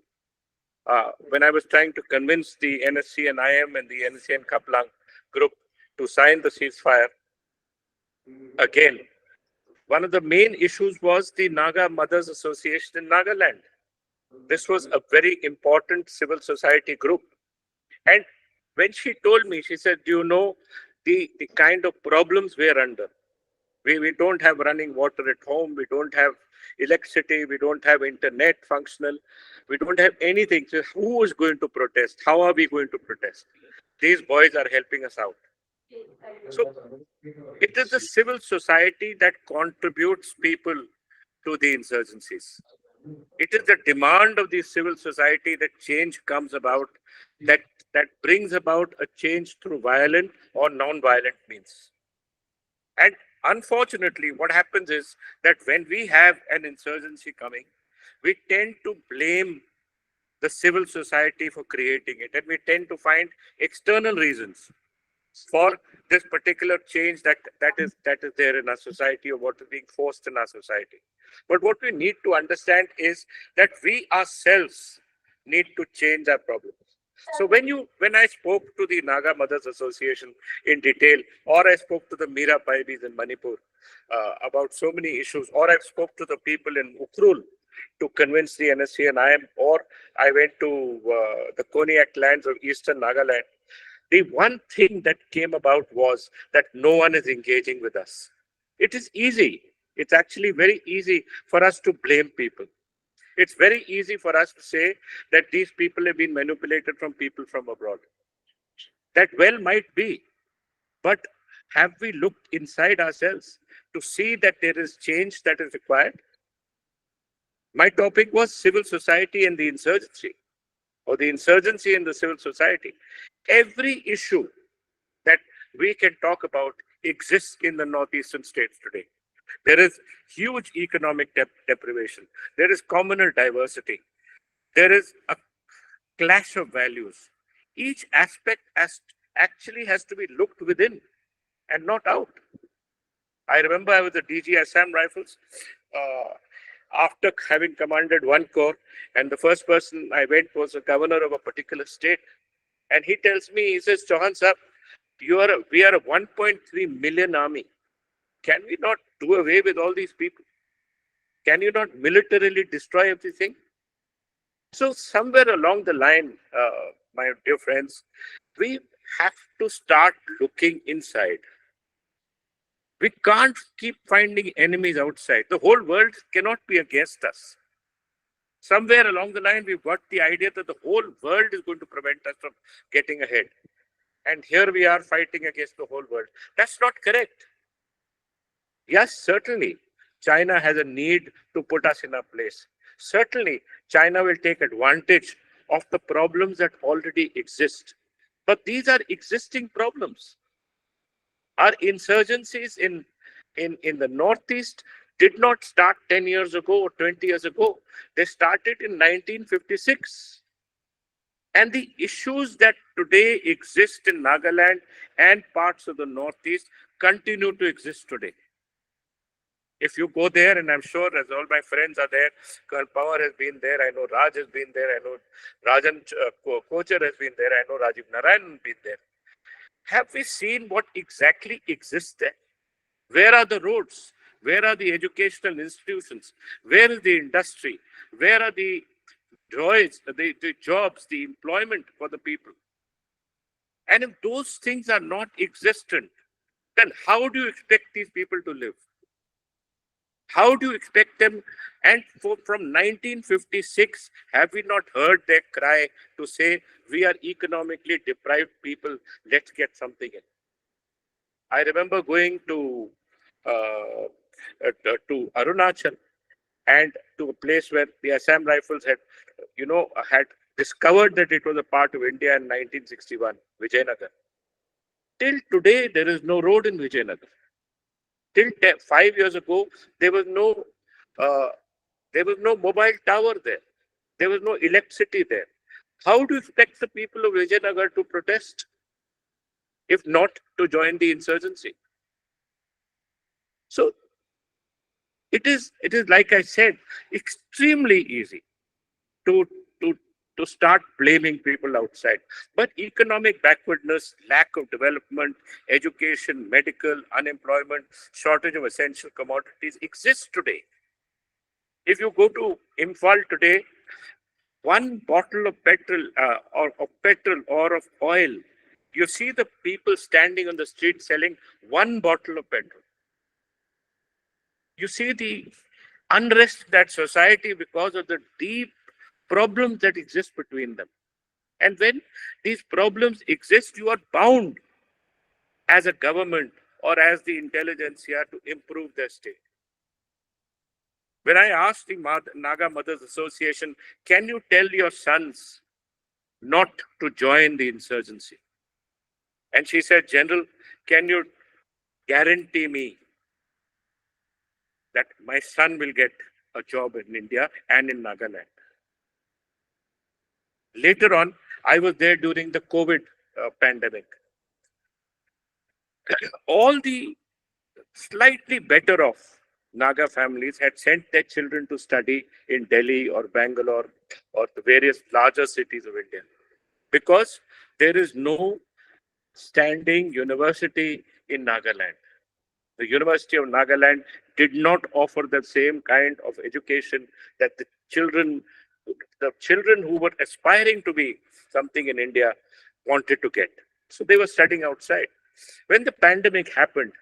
When I was trying to convince the NSC and IM and the NSC and Kaplang group to sign the ceasefire, again, one of the main issues was the Naga Mothers Association in Nagaland. This was a very important civil society group. And when she told me, she said, do you know the kind of problems we're under? We don't have running water at home. We don't have electricity. We don't have internet functional. We don't have anything. So who is going to protest? How are we going to protest? These boys are helping us out. So it is the civil society that contributes people to the insurgencies. It is the demand of the civil society that change comes about, that brings about a change through violent or non-violent means. And unfortunately, what happens is that when we have an insurgency coming, we tend to blame the civil society for creating it, and we tend to find external reasons for this particular change that is there in our society, or what is being forced in our society. But what we need to understand is that we ourselves need to change our problems. So when I spoke to the Naga Mothers Association in detail, or I spoke to the Mira Paibis in Manipur about so many issues, or I spoke to the people in Ukhrul to convince the NSC and IM, or I went to the Koniak lands of Eastern Nagaland, the one thing that came about was that no one is engaging with us. It is easy. It's actually very easy for us to blame people. It's very easy for us to say that these people have been manipulated from people from abroad. That well might be. But have we looked inside ourselves to see that there is change that is required? My topic was civil society and the insurgency, or the insurgency in the civil society. Every issue that we can talk about exists in the northeastern states today. There is huge economic deprivation. There is communal diversity. There is a clash of values. Each aspect actually has to be looked within and not out. I remember I was the DG Assam Rifles after having commanded one corps, and the first person I went was the governor of a particular state. And he tells me, he says, Chauhan sir, we are a 1.3 million army. Can we not do away with all these people? Can you not militarily destroy everything? So somewhere along the line, my dear friends, we have to start looking inside. We can't keep finding enemies outside. The whole world cannot be against us. Somewhere along the line, we've got the idea that the whole world is going to prevent us from getting ahead. And here we are fighting against the whole world. That's not correct. Yes, certainly, China has a need to put us in our place. Certainly, China will take advantage of the problems that already exist. But these are existing problems. Our insurgencies in the Northeast did not start 10 years ago or 20 years ago. They started in 1956. And the issues that today exist in Nagaland and parts of the Northeast continue to exist today. If you go there, and I'm sure as all my friends are there, Colonel Panwar has been there, I know Raj has been there, I know Rajan Kochhar has been there, I know Rajiv Narayanan has been there. Have we seen what exactly exists there? Where are the roads? Where are the educational institutions? Where is the industry? Where are the joys, the jobs, the employment for the people? And if those things are not existent, then how do you expect these people to live? How do you expect them? And from 1956, have we not heard their cry to say, we are economically deprived people, let's get something in? I remember going to Arunachal and to a place where the Assam Rifles had discovered that it was a part of India in 1961, Vijayanagar. Till today, there is no road in Vijayanagar. Till 5 years ago, there was no uh, mobile tower there. There was no electricity there. How do you expect the people of Vijayanagar to protest if not to join the insurgency? So it is like I said, extremely easy to to to start blaming people outside. But economic backwardness, lack of development, education, medical, unemployment, shortage of essential commodities exists today. If you go to Imphal today, one bottle of petrol or of oil, you see the people standing on the street selling one bottle of petrol. You see the unrest that society because of the deep problems that exist between them. And when these problems exist, you are bound as a government or as the intelligentsia to improve their state. When I asked the Naga Mothers Association, can you tell your sons not to join the insurgency? And she said, General, can you guarantee me that my son will get a job in India and in Nagaland? Later on, I was there during the COVID pandemic. All the slightly better off Naga families had sent their children to study in Delhi or Bangalore or the various larger cities of India because there is no standing university in Nagaland. The University of Nagaland did not offer the same kind of education that the children who were aspiring to be something in India wanted to get. So they were studying outside. When the pandemic happened,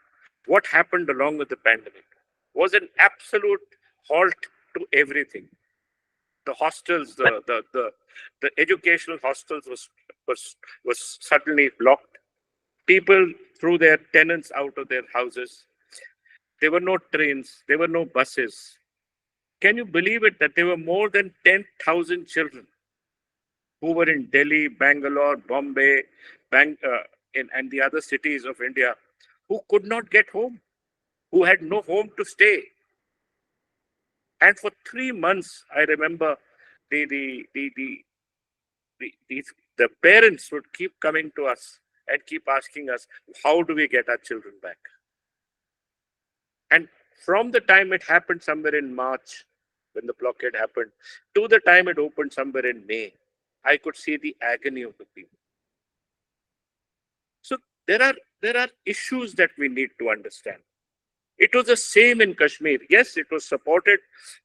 what happened along with the pandemic was an absolute halt to everything. The hostels, the educational hostels was suddenly blocked. People threw their tenants out of their houses. There were no trains. There were no buses. Can you believe it that there were more than 10,000 children who were in Delhi, Bangalore, Bombay, and the other cities of India who could not get home, who had no home to stay. And for 3 months, I remember the parents would keep coming to us and keep asking us, how do we get our children back? And from the time it happened somewhere in March, when the blockade happened, to the time it opened somewhere in May, I could see the agony of the people. So there are issues that we need to understand. It was the same in Kashmir. Yes, it was supported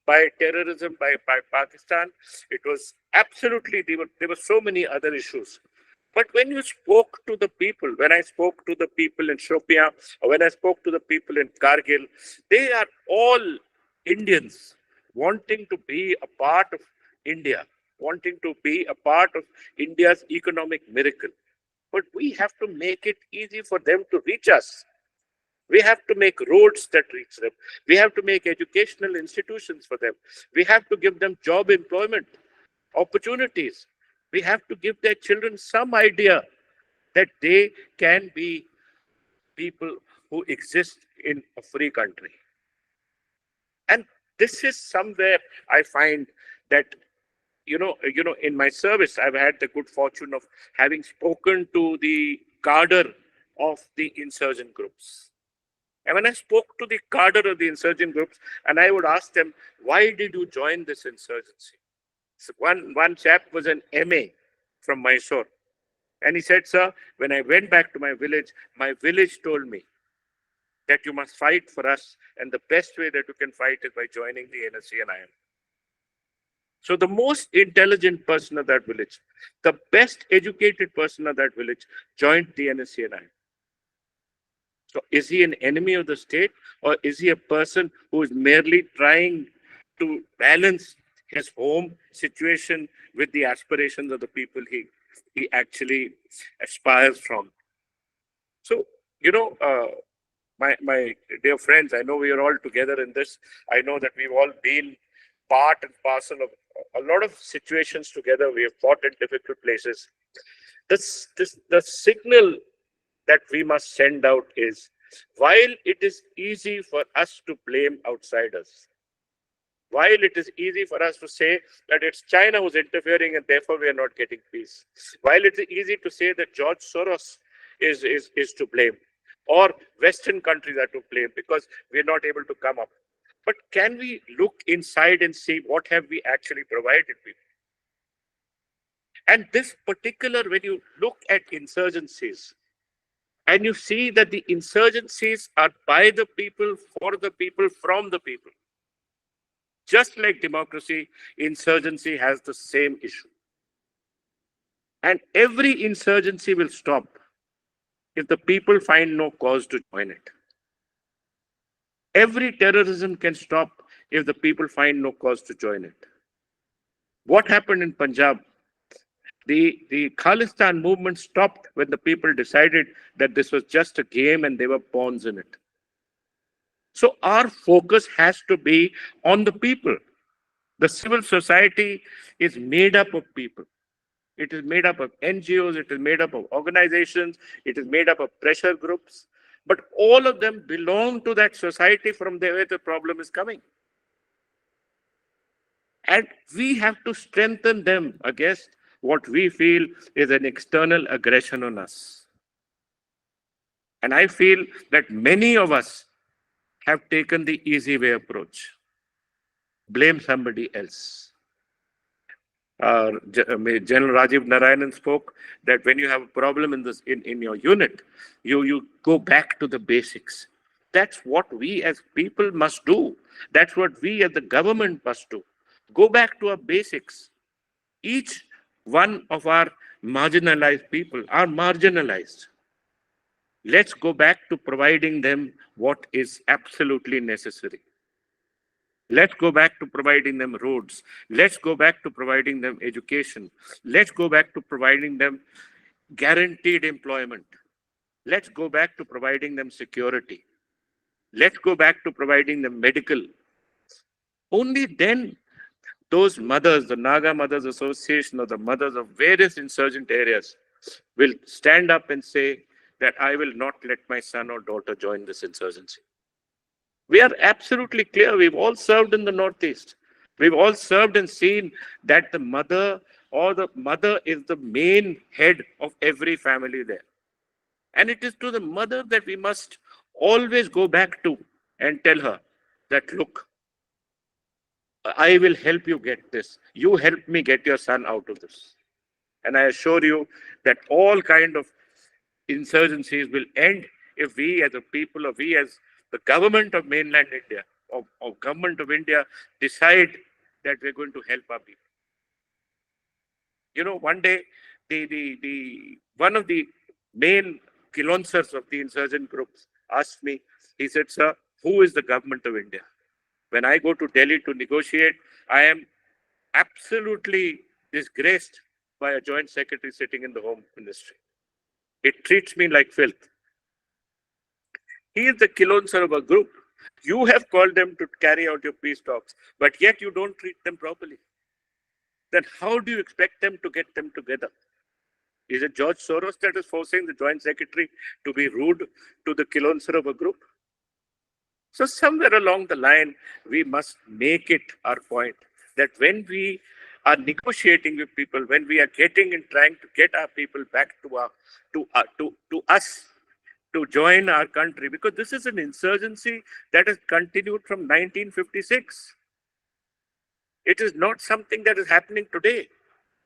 by terrorism, by Pakistan. It was absolutely, there were so many other issues. But when you spoke to the people, when I spoke to the people in Shokin, or when I spoke to the people in Kargil, they are all Indians wanting to be a part of India, wanting to be a part of India's economic miracle. But we have to make it easy for them to reach us. We have to make roads that reach them. We have to make educational institutions for them. We have to give them job employment opportunities. We have to give their children some idea that they can be people who exist in a free country. And this is somewhere I find that, in my service, I've had the good fortune of having spoken to the cadre of the insurgent groups. And when I spoke to the cadre of the insurgent groups, and I would ask them, why did you join this insurgency? So one chap was an MA from Mysore. And he said, sir, when I went back to my village told me that you must fight for us. And the best way that you can fight is by joining the NSC and IM. So the most intelligent person of that village, the best educated person of that village joined the NSC and IM. So is he an enemy of the state, or is he a person who is merely trying to balance his home situation with the aspirations of the people he actually aspires from? So, my dear friends, I know we are all together in this. I know that we've all been part and parcel of a lot of situations together. We have fought in difficult places. The signal that we must send out is While it is easy for us to blame outsiders, while it is easy for us to say that it's China who's interfering and therefore we are not getting peace, while it's easy to say that George Soros is to blame, or Western countries are to blame because we're not able to come up. But can we look inside and see what have we actually provided people? And this particular, when you look at insurgencies, and you see that the insurgencies are by the people, for the people, from the people. Just like democracy, insurgency has the same issue. And every insurgency will stop if the people find no cause to join it. Every terrorism can stop if the people find no cause to join it. What happened in Punjab? The Khalistan movement stopped when the people decided that this was just a game and they were pawns in it. So our focus has to be on the people. The civil society is made up of people. It is made up of NGOs, it is made up of organizations, it is made up of pressure groups. But all of them belong to that society from where the problem is coming. And we have to strengthen them against what we feel is an external aggression on us. And I feel that many of us have taken the easy way approach. Blame somebody else. General Rajiv Narayanan spoke that when you have a problem in your unit, you go back to the basics. That's what we as people must do. That's what we as the government must do. Go back to our basics. Each one of our marginalized people are marginalized. Let's go back to providing them what is absolutely necessary. Let's go back to providing them roads. Let's go back to providing them education. Let's go back to providing them guaranteed employment. Let's go back to providing them security. Let's go back to providing them medical. Only then those mothers, the Naga Mothers Association or the mothers of various insurgent areas will stand up and say that I will not let my son or daughter join this insurgency. We are absolutely clear. We've all served in the Northeast. We've all served and seen that the mother is the main head of every family there. And it is to the mother that we must always go back to and tell her that, look, I will help you get this. You help me get your son out of this. And I assure you that all kind of insurgencies will end if we as a people, or we as the government of mainland India, or government of India, decide that we're going to help our people. You know, one day, one of the main kilonsers of the insurgent groups asked me, he said, sir, who is the government of India? When I go to Delhi to negotiate, I am absolutely disgraced by a joint secretary sitting in the home ministry. It treats me like filth. He is the kilonser of a group. You have called them to carry out your peace talks, but yet you don't treat them properly. Then how do you expect them to get them together? Is it George Soros that is forcing the joint secretary to be rude to the kilonser of a group? So somewhere along the line, we must make it our point that when we are negotiating with people, when we are getting and trying to get our people back to us, to join our country, because this is an insurgency that has continued from 1956. It is not something that is happening today.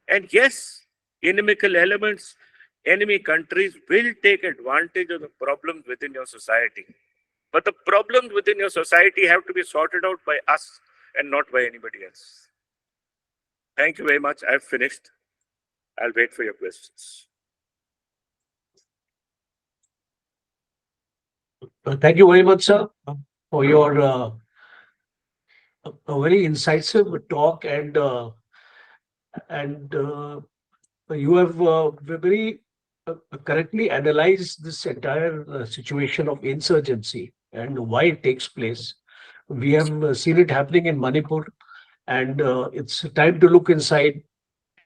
And yes, inimical elements, enemy countries will take advantage of the problems within your society. But the problems within your society have to be sorted out by us and not by anybody else. Thank you very much. I've finished. I'll wait for your questions. Thank you very much, sir, for your a very incisive talk, and you have very correctly analyzed this entire situation of insurgency and why it takes place. We have seen it happening in Manipur, and it's time to look inside.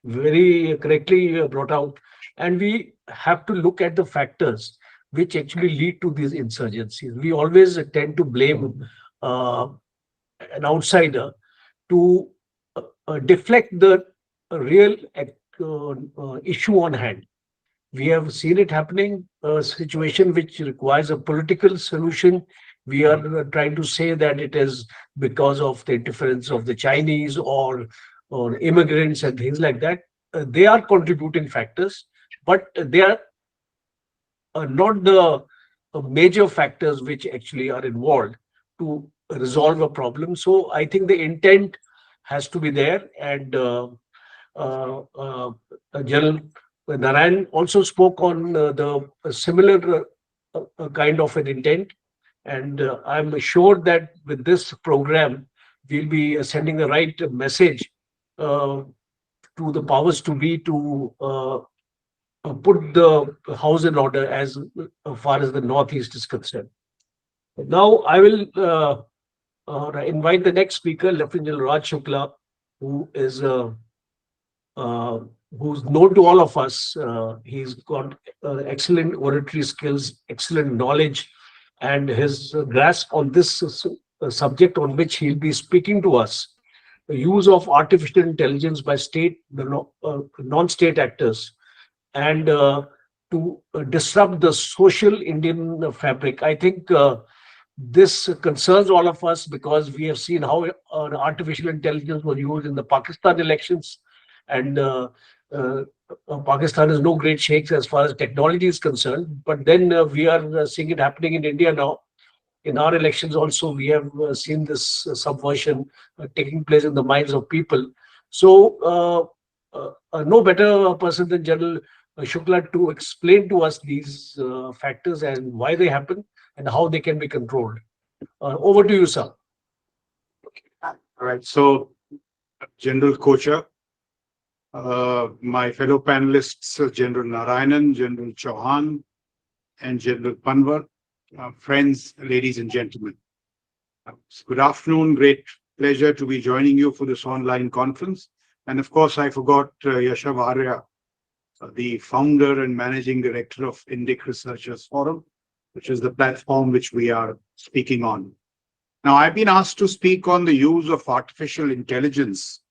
Very correctly brought out, and we have to look at the factors which actually lead to these insurgencies. We always tend to blame uh, an outsider to deflect the real issue on hand. We have seen it happening, a situation which requires a political solution. We are trying to say that it is because of the interference of the Chinese or immigrants and things like that. They are contributing factors, but they are not the major factors which actually are involved to resolve a problem. So I think the intent has to be there, and General Narayan also spoke on the similar kind of an intent, and I'm sure that with this program, we'll be sending the right message uh, to the powers to be to put the house in order as far as the Northeast is concerned. Now, I will invite the next speaker, Lieutenant General Raj Shukla, who is uh, who's known to all of us. He's got excellent oratory skills, excellent knowledge, and his grasp on this subject on which he'll be speaking to us, the use of artificial intelligence by non-state actors, and to disrupt the social Indian fabric. I think this concerns all of us because we have seen how artificial intelligence was used in the Pakistan elections, and uh, Pakistan is no great shakes as far as technology is concerned. But then we are seeing it happening in India now. In our elections also, we have seen this subversion taking place in the minds of people. So no better person than General Shukla to explain to us these factors and why they happen and how they can be controlled. Over to you, sir. All right. So, General Kochhar, my fellow panelists, General Narayanan, General Chauhan, and General Panwar, friends, ladies and gentlemen. Good afternoon. Great pleasure to be joining you for this online conference. And of course, I forgot Yashav Arya, the founder and managing director of Indic Researchers Forum, which is the platform which we are speaking on. Now, I've been asked to speak on the use of artificial intelligence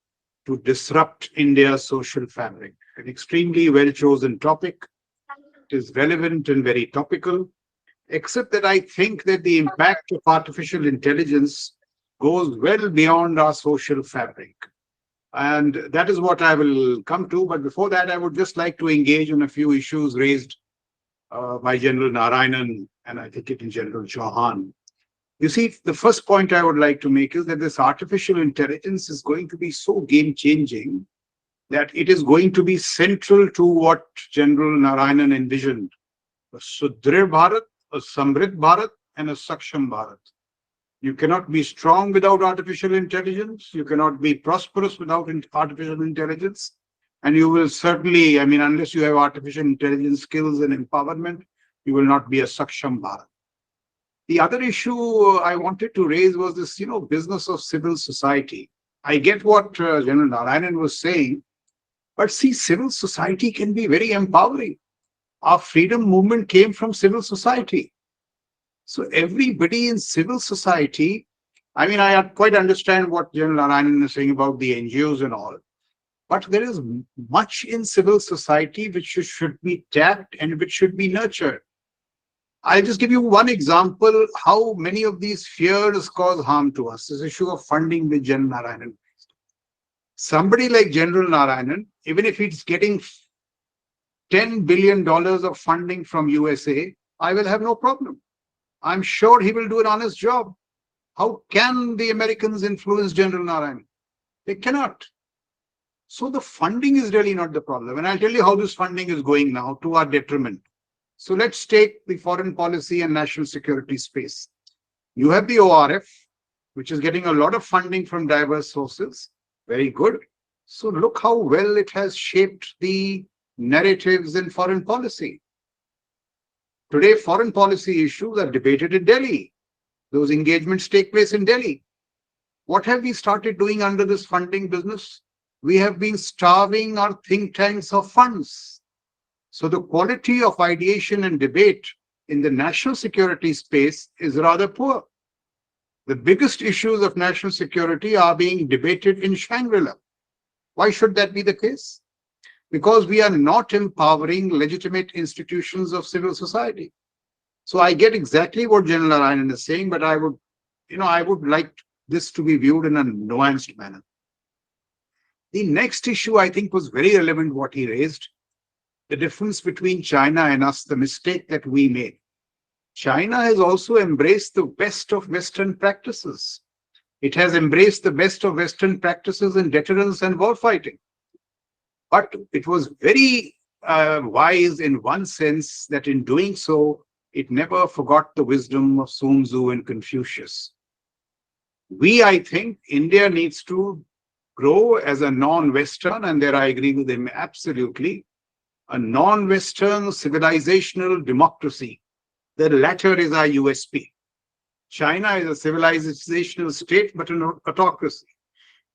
to disrupt India's social fabric. An extremely well-chosen topic. It is relevant and very topical, except that I think that the impact of artificial intelligence goes well beyond our social fabric. And that is what I will come to. But before that, I would just like to engage on a few issues raised by General Narayanan and I think it in General Chauhan. You see, the first point I would like to make is that this artificial intelligence is going to be so game-changing that it is going to be central to what General Narayanan envisioned: a Sudhir Bharat, a Samrit Bharat, and a Saksham Bharat. You cannot be strong without artificial intelligence. You cannot be prosperous without artificial intelligence. And you will certainly, unless you have artificial intelligence skills and empowerment, you will not be a Saksham Bharat. The other issue I wanted to raise was this, business of civil society. I get what General Narayanan was saying, but see, civil society can be very empowering. Our freedom movement came from civil society. So everybody in civil society, I quite understand what General Narayanan is saying about the NGOs and all, but there is much in civil society which should be tapped and which should be nurtured. I'll just give you one example how many of these fears cause harm to us. This issue of funding with General Narayanan. Somebody like General Narayanan, even if he's getting $10 billion of funding from USA, I will have no problem. I'm sure he will do an honest job. How can the Americans influence General Narayanan? They cannot. So the funding is really not the problem. And I'll tell you how this funding is going now to our detriment. So let's take the foreign policy and national security space. You have the ORF, which is getting a lot of funding from diverse sources. Very good. So look how well it has shaped the narratives in foreign policy. Today, foreign policy issues are debated in Delhi. Those engagements take place in Delhi. What have we started doing under this funding business? We have been starving our think tanks of funds. So the quality of ideation and debate in the national security space is rather poor. The biggest issues of national security are being debated in Shangri-La. Why should that be the case? Because we are not empowering legitimate institutions of civil society. So I get exactly what General Narayanan is saying, but I would like this to be viewed in a nuanced manner. The next issue I think was very relevant what he raised, the difference between China and us, the mistake that we made. China has also embraced the best of Western practices. It has embraced the best of Western practices in deterrence and war fighting. But it was very wise in one sense that in doing so, it never forgot the wisdom of Sun Tzu and Confucius. I think, India needs to grow as a non-Western, and there I agree with him absolutely, a non-Western civilizational democracy. The latter is our USP. China is a civilizational state, but an autocracy.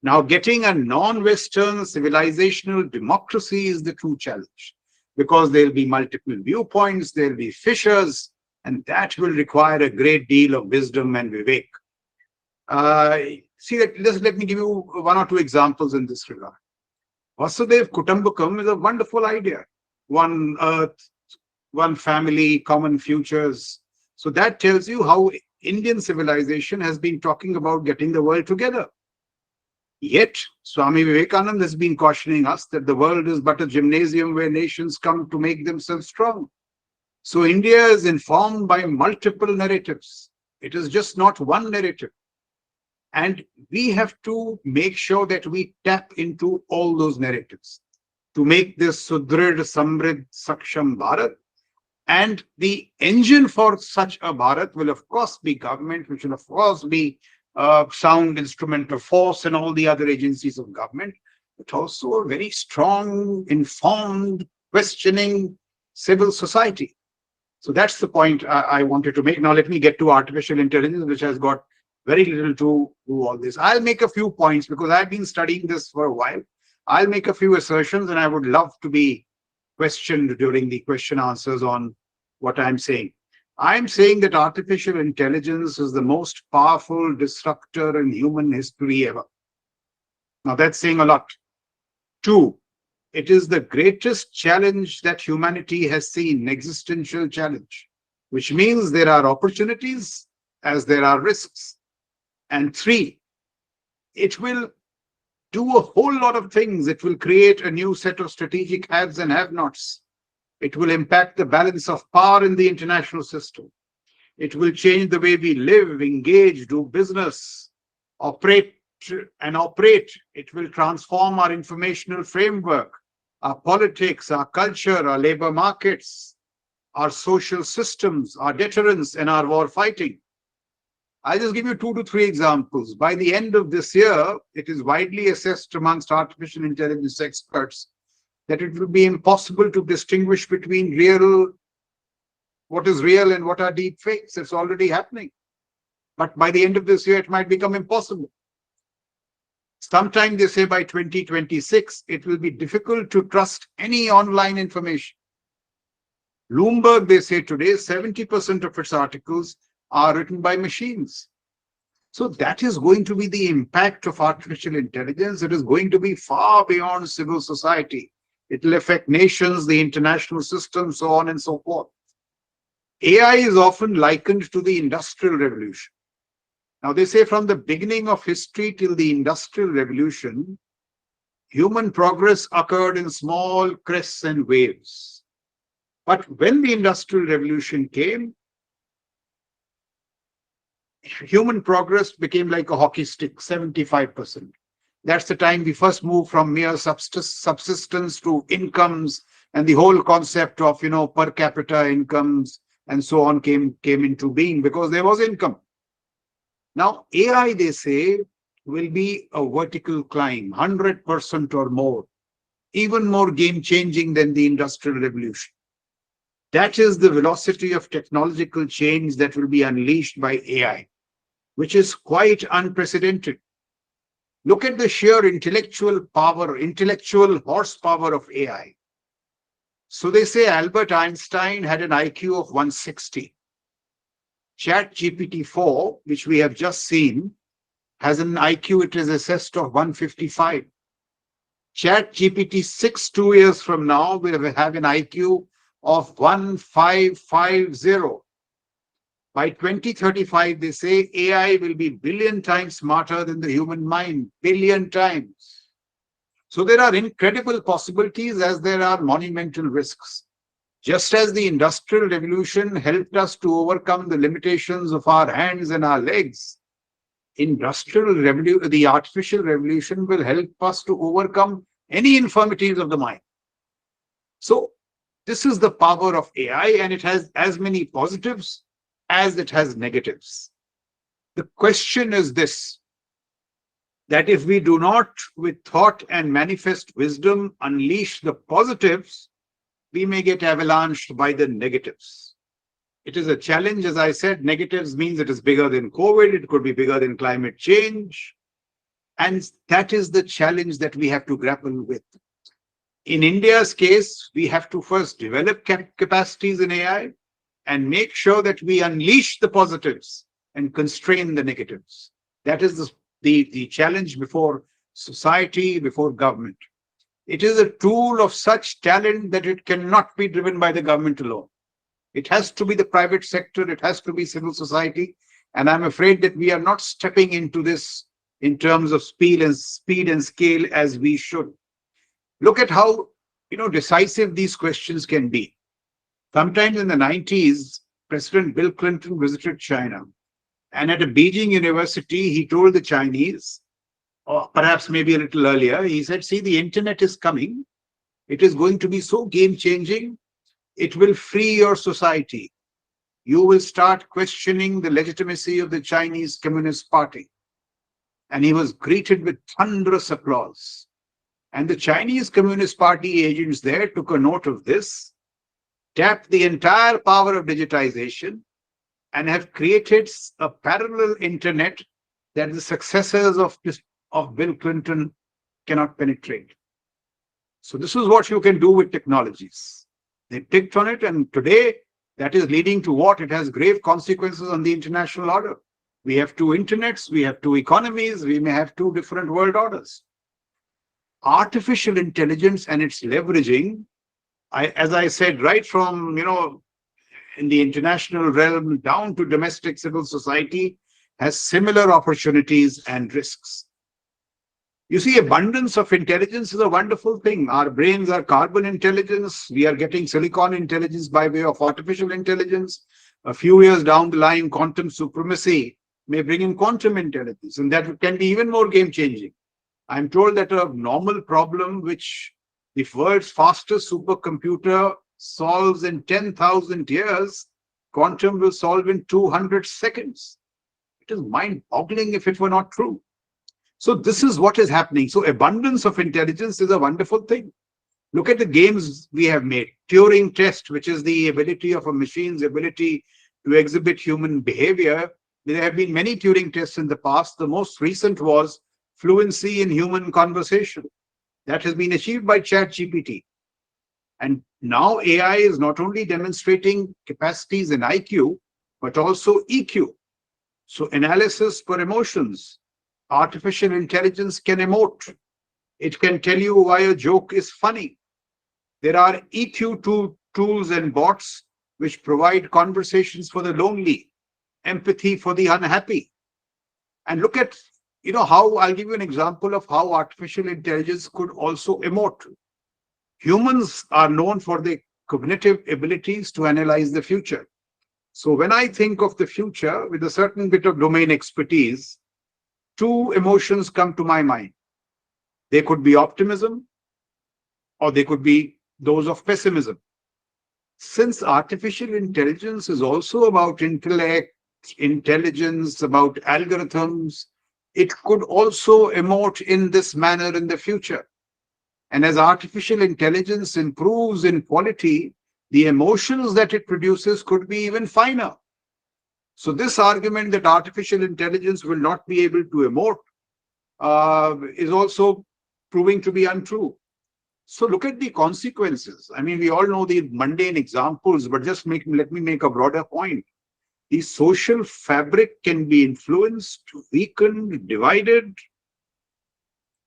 Now, getting a non-Western civilizational democracy is the true challenge, because there'll be multiple viewpoints, there'll be fissures, and that will require a great deal of wisdom and vivek. Let me give you one or two examples in this regard. Vasudev Kutumbakam is a wonderful idea. One earth, one family, common futures. So that tells you how Indian civilization has been talking about getting the world together. Yet, Swami Vivekananda has been cautioning us that the world is but a gymnasium where nations come to make themselves strong. So India is informed by multiple narratives. It is just not one narrative. And we have to make sure that we tap into all those narratives to make this Sudrid, Samrid, Saksham Bharat. And the engine for such a Bharat will, of course, be government, which will, of course, be sound instrument of force and all the other agencies of government, but also a very strong, informed, questioning civil society. So that's the point I wanted to make. Now, let me get to artificial intelligence, which has got very little to do all this. I'll make a few points because I've been studying this for a while. I'll make a few assertions and I would love to be questioned during the question answers on what I'm saying. I'm saying that artificial intelligence is the most powerful disruptor in human history ever. Now that's saying a lot. Two, it is the greatest challenge that humanity has seen, existential challenge, which means there are opportunities as there are risks. And three, it will do a whole lot of things. It will create a new set of strategic haves and have-nots. It will impact the balance of power in the international system. It will change the way we live, engage, do business, operate. It will transform our informational framework, our politics, our culture, our labor markets, our social systems, our deterrence, and our war fighting. I'll just give you 2 to 3 examples. By the end of this year, it is widely assessed amongst artificial intelligence experts that it will be impossible to distinguish between what is real and what are deep fakes. It's already happening. But by the end of this year, it might become impossible. Sometime they say by 2026, it will be difficult to trust any online information. Bloomberg, they say today, 70% of its articles are written by machines. So that is going to be the impact of artificial intelligence. It is going to be far beyond civil society. It will affect nations, the international system, so on and so forth. AI is often likened to the Industrial Revolution. Now they say from the beginning of history till the Industrial Revolution, human progress occurred in small crests and waves. But when the Industrial Revolution came, human progress became like a hockey stick, 75%. That's the time we first moved from mere subsistence to incomes, and the whole concept of, per capita incomes and so on came into being because there was income. Now, AI, they say, will be a vertical climb, 100% or more, even more game-changing than the Industrial Revolution. That is the velocity of technological change that will be unleashed by AI, which is quite unprecedented. Look at the sheer intellectual power, intellectual horsepower of AI. So they say Albert Einstein had an IQ of 160. ChatGPT 4, which we have just seen, has an IQ, it is assessed of 155. ChatGPT 6, 2 years from now, will have an IQ of 1550. By 2035, they say AI will be billion times smarter than the human mind, billion times. So there are incredible possibilities as there are monumental risks. Just as the Industrial Revolution helped us to overcome the limitations of our hands and our legs, the artificial revolution will help us to overcome any infirmities of the mind. So this is the power of AI, and it has as many positives as it has negatives. The question is this, that if we do not, with thought and manifest wisdom, unleash the positives, we may get avalanched by the negatives. It is a challenge, as I said. Negatives means it is bigger than COVID, it could be bigger than climate change. And that is the challenge that we have to grapple with. In India's case, we have to first develop capacities in AI and make sure that we unleash the positives and constrain the negatives. That is the challenge before society, before government. It is a tool of such talent that it cannot be driven by the government alone. It has to be the private sector, it has to be civil society. And I'm afraid that we are not stepping into this in terms of speed and scale as we should. Look at how decisive these questions can be. Sometimes in the 90s, President Bill Clinton visited China. And at a Beijing university, he told the Chinese, or perhaps maybe a little earlier, he said, see, the internet is coming. It is going to be so game-changing. It will free your society. You will start questioning the legitimacy of the Chinese Communist Party. And he was greeted with thunderous applause. And the Chinese Communist Party agents there took a note of this, tapped the entire power of digitization, and have created a parallel internet that the successors of Bill Clinton cannot penetrate. So this is what you can do with technologies. They picked on it, and today that is leading to what? It has grave consequences on the international order. We have two internets, we have two economies, we may have two different world orders. Artificial intelligence and its leveraging, as I said, right from, in the international realm down to domestic civil society, has similar opportunities and risks. You see, abundance of intelligence is a wonderful thing. Our brains are carbon intelligence. We are getting silicon intelligence by way of artificial intelligence. A few years down the line, quantum supremacy may bring in quantum intelligence, and that can be even more game-changing. I'm told that a normal problem which the world's fastest supercomputer solves in 10,000 years, quantum will solve in 200 seconds. It is mind-boggling if it were not true. So this is what is happening. So abundance of intelligence is a wonderful thing. Look at the games we have made. Turing test, which is the ability of a machine's ability to exhibit human behavior. There have been many Turing tests in the past. The most recent was fluency in human conversation. That has been achieved by ChatGPT. And now AI is not only demonstrating capacities in IQ, but also EQ. So analysis for emotions. Artificial intelligence can emote. It can tell you why a joke is funny. There are EQ tools and bots which provide conversations for the lonely, empathy for the unhappy. And look at, how I'll give you an example of how artificial intelligence could also emote. Humans are known for their cognitive abilities to analyze the future. So when I think of the future with a certain bit of domain expertise, two emotions come to my mind. They could be optimism, or they could be those of pessimism. Since artificial intelligence is also about intellect, intelligence, about algorithms, it could also emote in this manner in the future. And as artificial intelligence improves in quality, the emotions that it produces could be even finer. So this argument that artificial intelligence will not be able to emote is also proving to be untrue. So look at the consequences. I mean, we all know the mundane examples, but just let me make a broader point. The social fabric can be influenced, weakened, divided,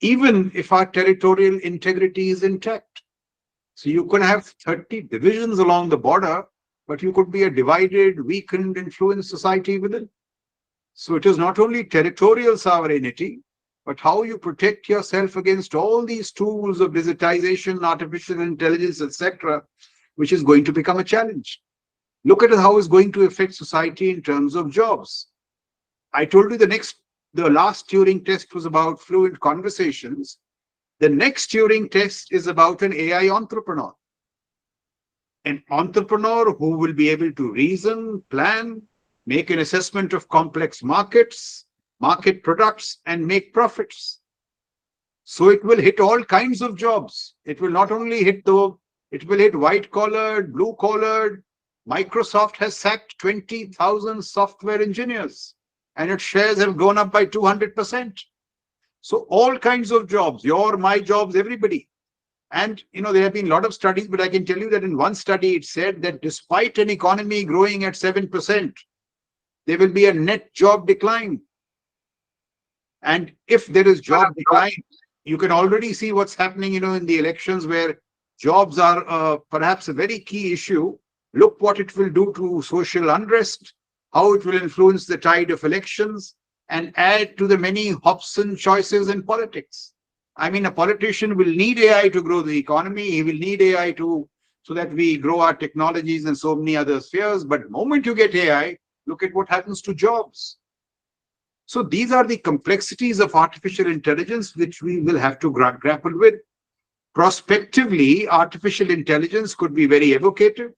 even if our territorial integrity is intact. So you could have 30 divisions along the border, but you could be a divided, weakened, influenced society within. So it is not only territorial sovereignty, but how you protect yourself against all these tools of digitization, artificial intelligence, etc., which is going to become a challenge. Look at how it's going to affect society in terms of jobs. I told you the last Turing test was about fluent conversations. The next Turing test is about an AI entrepreneur. An entrepreneur who will be able to reason, plan, make an assessment of complex markets, market products, and make profits. So it will hit all kinds of jobs. It will not only it will hit white-collared, blue-collared. Microsoft has sacked 20,000 software engineers, and its shares have gone up by 200%. So all kinds of jobs, your, my jobs, everybody. And, there have been a lot of studies, but I can tell you that in one study, it said that despite an economy growing at 7%, there will be a net job decline. And if there is job decline, you can already see what's happening, in the elections where jobs are perhaps a very key issue. Look what it will do to social unrest, how it will influence the tide of elections, and add to the many Hobson choices in politics. I mean, a politician will need AI to grow the economy. He will need AI so that we grow our technologies and so many other spheres. But the moment you get AI, look at what happens to jobs. So these are the complexities of artificial intelligence which we will have to grapple with. Prospectively, artificial intelligence could be very evocative.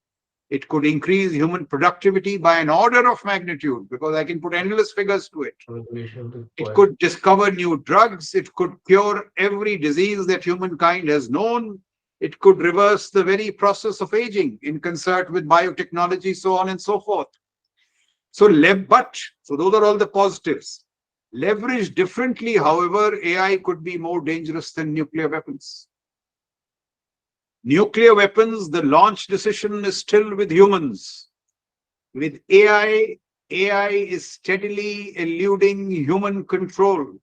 It could increase human productivity by an order of magnitude, because I can put endless figures to it. It could discover new drugs. It could cure every disease that humankind has known. It could reverse the very process of aging in concert with biotechnology, so on and so forth. So those are all the positives. Leveraged differently, however, AI could be more dangerous than nuclear weapons. Nuclear weapons, the launch decision is still with humans. With AI is steadily eluding human control.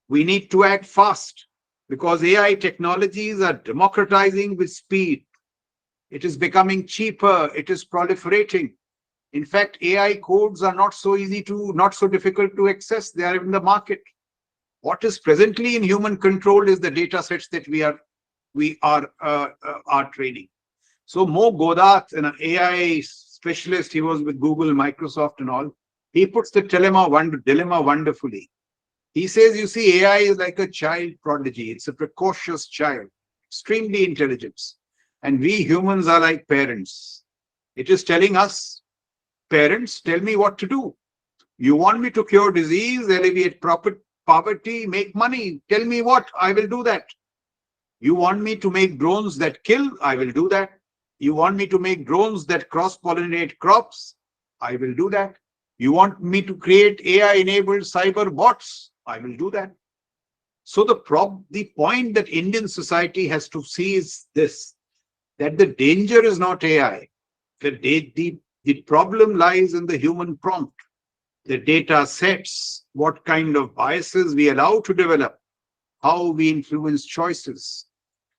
We need to act fast because AI technologies are democratizing with speed. It is becoming cheaper. It is proliferating. In fact, AI codes are not so difficult to access. They are in the market. What is presently in human control is the data sets that we are training. So Mo Godath, an AI specialist, he was with Google, Microsoft and all, he puts the dilemma wonderfully. He says, you see, AI is like a child prodigy. It's a precocious child, extremely intelligent. And we humans are like parents. It is telling us, parents, tell me what to do. You want me to cure disease, alleviate poverty, make money. Tell me what, I will do that. You want me to make drones that kill? I will do that. You want me to make drones that cross-pollinate crops? I will do that. You want me to create AI-enabled cyber bots? I will do that. So the point that Indian society has to see is this, that the danger is not AI. The problem lies in the human prompt, the data sets, what kind of biases we allow to develop, how we influence choices.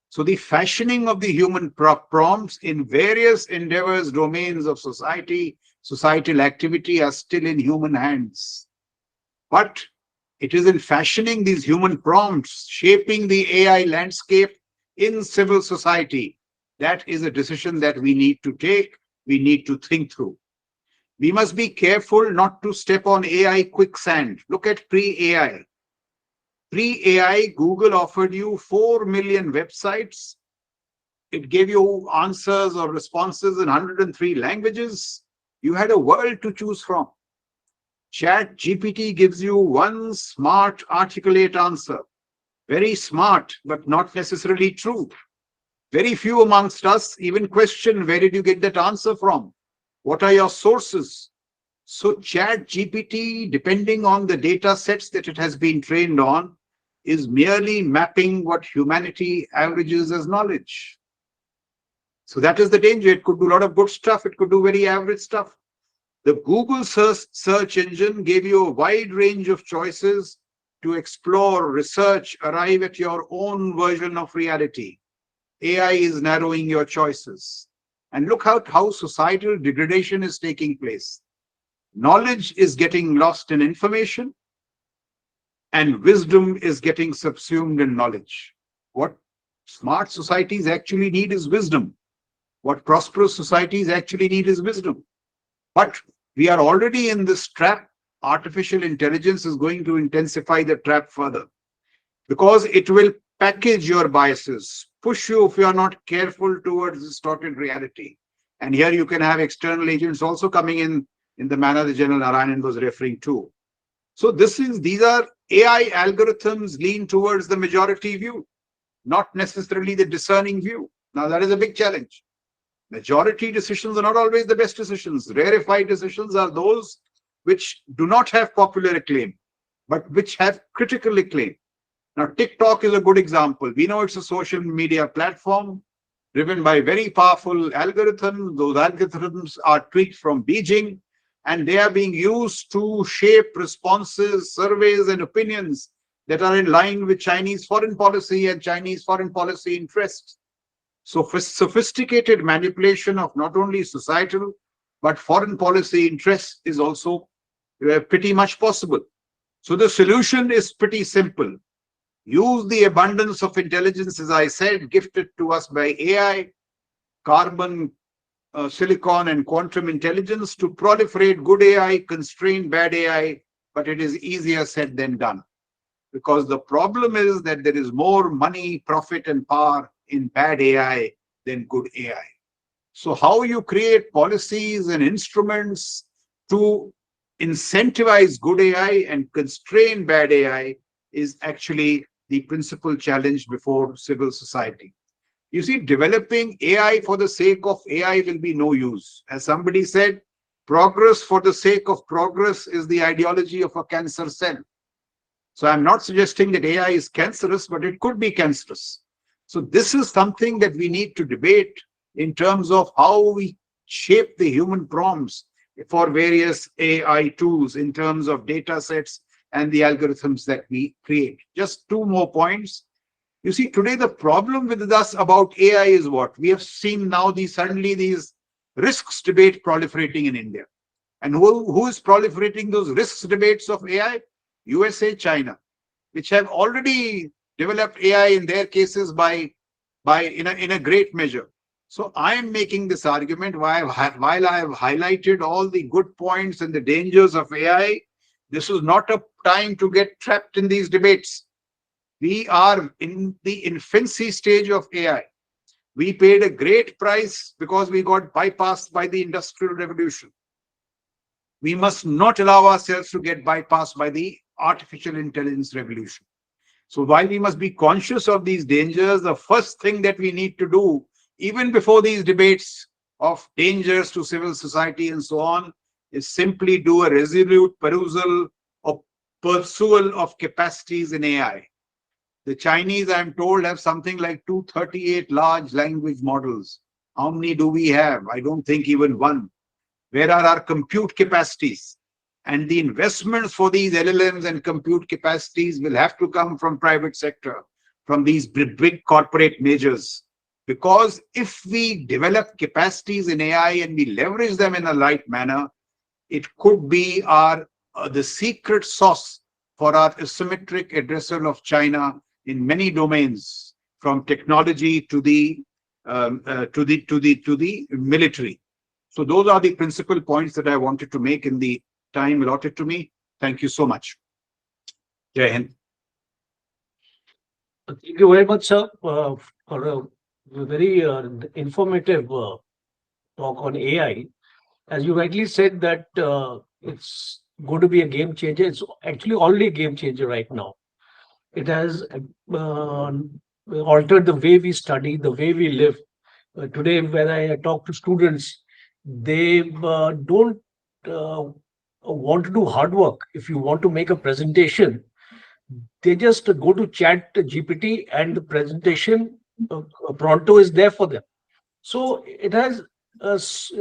So the fashioning of the human prompts in various endeavors, domains of society, societal activity are still in human hands. But it is in fashioning these human prompts, shaping the AI landscape in civil society. That is a decision that we need to take, we need to think through. We must be careful not to step on AI quicksand. Look at pre-AI. Pre-AI, Google offered you 4 million websites. It gave you answers or responses in 103 languages. You had a world to choose from. Chat GPT gives you one smart, articulate answer. Very smart, but not necessarily true. Very few amongst us even question, where did you get that answer from? What are your sources? So Chat GPT, depending on the data sets that it has been trained on, is merely mapping what humanity averages as knowledge. So that is the danger. It could do a lot of good stuff. It could do very average stuff. The Google search engine gave you a wide range of choices to explore, research, arrive at your own version of reality. AI is narrowing your choices. And look how societal degradation is taking place. Knowledge is getting lost in information, and wisdom is getting subsumed in knowledge. What smart societies actually need is wisdom. What prosperous societies actually need is wisdom. But we are already in this trap. Artificial intelligence is going to intensify the trap further because it will package your biases, push you if you are not careful towards distorted reality. And here you can have external agents also coming in the manner that General Narayanan was referring to. So these are AI algorithms lean towards the majority view, not necessarily the discerning view. Now that is a big challenge. Majority decisions are not always the best decisions. Rarefied decisions are those which do not have popular acclaim, but which have critical acclaim. Now, TikTok is a good example. We know it's a social media platform driven by very powerful algorithms. Those algorithms are tweaked from Beijing, and they are being used to shape responses, surveys, and opinions that are in line with Chinese foreign policy and Chinese foreign policy interests. So sophisticated manipulation of not only societal, but foreign policy interests is also pretty much possible. So the solution is pretty simple. Use the abundance of intelligence, as I said, gifted to us by AI, carbon, silicon, and quantum intelligence to proliferate good AI, constrain bad AI, but it is easier said than done. Because the problem is that there is more money, profit, and power in bad AI than good AI. So how you create policies and instruments to incentivize good AI and constrain bad AI is actually the principal challenge before civil society. You see, developing AI for the sake of AI will be no use. As somebody said, progress for the sake of progress is the ideology of a cancer cell. So I'm not suggesting that AI is cancerous, but it could be cancerous. So this is something that we need to debate in terms of how we shape the human prompts for various AI tools in terms of data sets and the algorithms that we create. Just two more points. You see, today the problem with us about AI is what? We have seen now suddenly these risks debate proliferating in India. And who is proliferating those risks debates of AI? USA, China, which have already developed AI in their cases in a great measure. So I am making this argument while I have highlighted all the good points and the dangers of AI. This is not a time to get trapped in these debates. We are in the infancy stage of AI. We paid a great price because we got bypassed by the Industrial Revolution. We must not allow ourselves to get bypassed by the artificial intelligence revolution. So while we must be conscious of these dangers, the first thing that we need to do, even before these debates of dangers to civil society and so on, is simply do a resolute perusal or pursual of capacities in AI. The Chinese, I'm told, have something like 238 large language models. How many do we have? I don't think even one. Where are our compute capacities? And the investments for these LLMs and compute capacities will have to come from private sector, from these big corporate majors. Because if we develop capacities in AI and we leverage them in a right manner, it could be the secret sauce for our asymmetric addressal of China in many domains, from technology to the military. So those are the principal points that I wanted to make in the time allotted to me. Thank you so much. Jai Hind. Thank you very much, sir, for a very informative talk on AI. As you rightly said that it's going to be a game changer. It's actually already a game changer right now. It has altered the way we study, the way we live. Today, when I talk to students, they don't want to do hard work. If you want to make a presentation, They just go to chat GPT and the presentation pronto is there for them. So uh, s-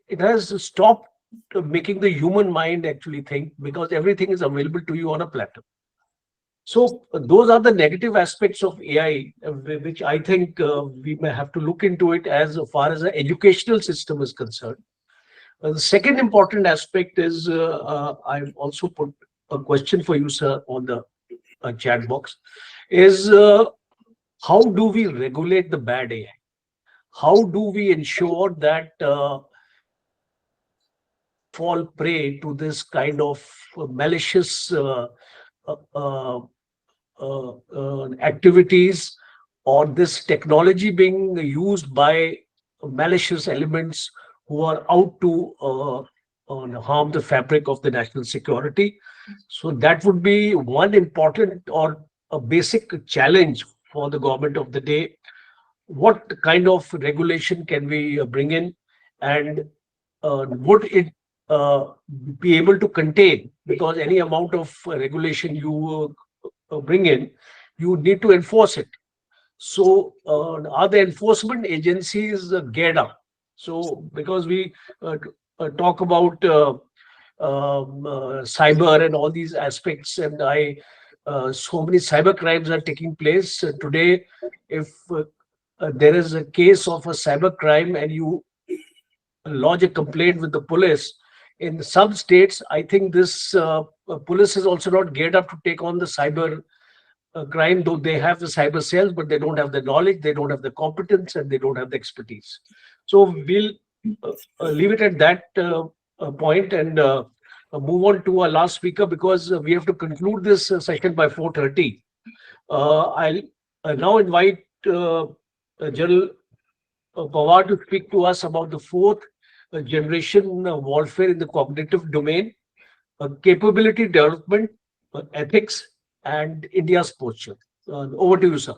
it has stopped making the human mind actually think, because everything is available to you on a platter. So those are the negative aspects of AI, which I think we may have to look into it as far as the educational system is concerned. The second important aspect is I've also put a question for you, sir, on the chat box, is how do we regulate the bad AI? How do we ensure that fall prey to this kind of malicious uh, uh, activities, or this technology being used by malicious elements who are out to harm the fabric of the national security? So that would be one important or a basic challenge for the government of the day. What kind of regulation can we bring in, and would it uh, be able to contain? Because any amount of regulation you bring in, you need to enforce it. So are the enforcement agencies geared up? So because we talk about cyber and all these aspects, and so many cyber crimes are taking place today. If there is a case of a cyber crime and you lodge a complaint with the police, in some states, I think this police is also not geared up to take on the cyber crime, though they have the cyber cells, but they don't have the knowledge, they don't have the competence, and they don't have the expertise. So we'll leave it at that point, and move on to our last speaker, because we have to conclude this session by 4:30. I'll now invite General Panwar to speak to us about the fourth generation warfare in the cognitive domain, capability development, ethics, and India's posture. Over to you, sir.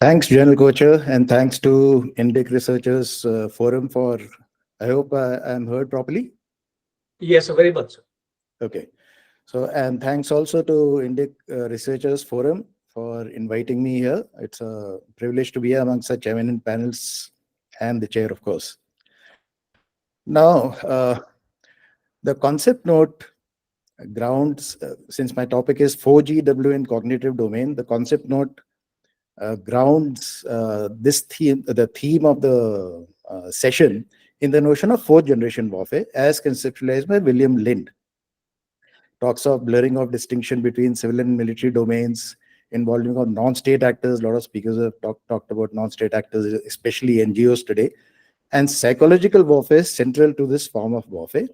Thanks, General Kochhar, and thanks to Indic Researchers Forum for, I hope I'm heard properly. Yes, very much, sir. Okay. So, and thanks also to Indic Researchers Forum for inviting me here. It's a privilege to be among such eminent panels and the chair, of course. Now, the concept note grounds, since my topic is 4GW in cognitive domain, the concept note grounds this theme, the theme of the session, in the notion of fourth generation warfare as conceptualized by William Lind. Talks of blurring of distinction between civil and military domains, involving of non-state actors. A lot of speakers have talked about non-state actors, especially NGOs today, and psychological warfare central to this form of warfare.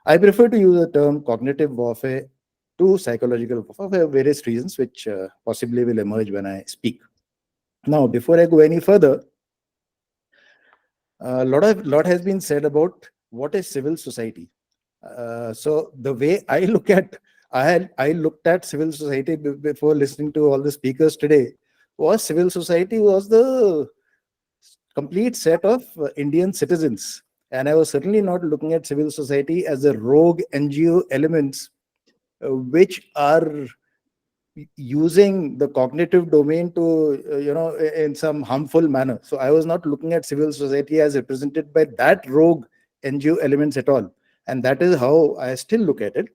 I prefer to use the term cognitive warfare to psychological warfare for various reasons, which possibly will emerge when I speak. Now, before I go any further, a lot has been said about what is civil society. So the way I look at, I looked at civil society before listening to all the speakers today, was civil society was the complete set of Indian citizens. And I was certainly not looking at civil society as the rogue NGO elements which are using the cognitive domain to, in some harmful manner. So I was not looking at civil society as represented by that rogue NGO elements at all. And that is how I still look at it.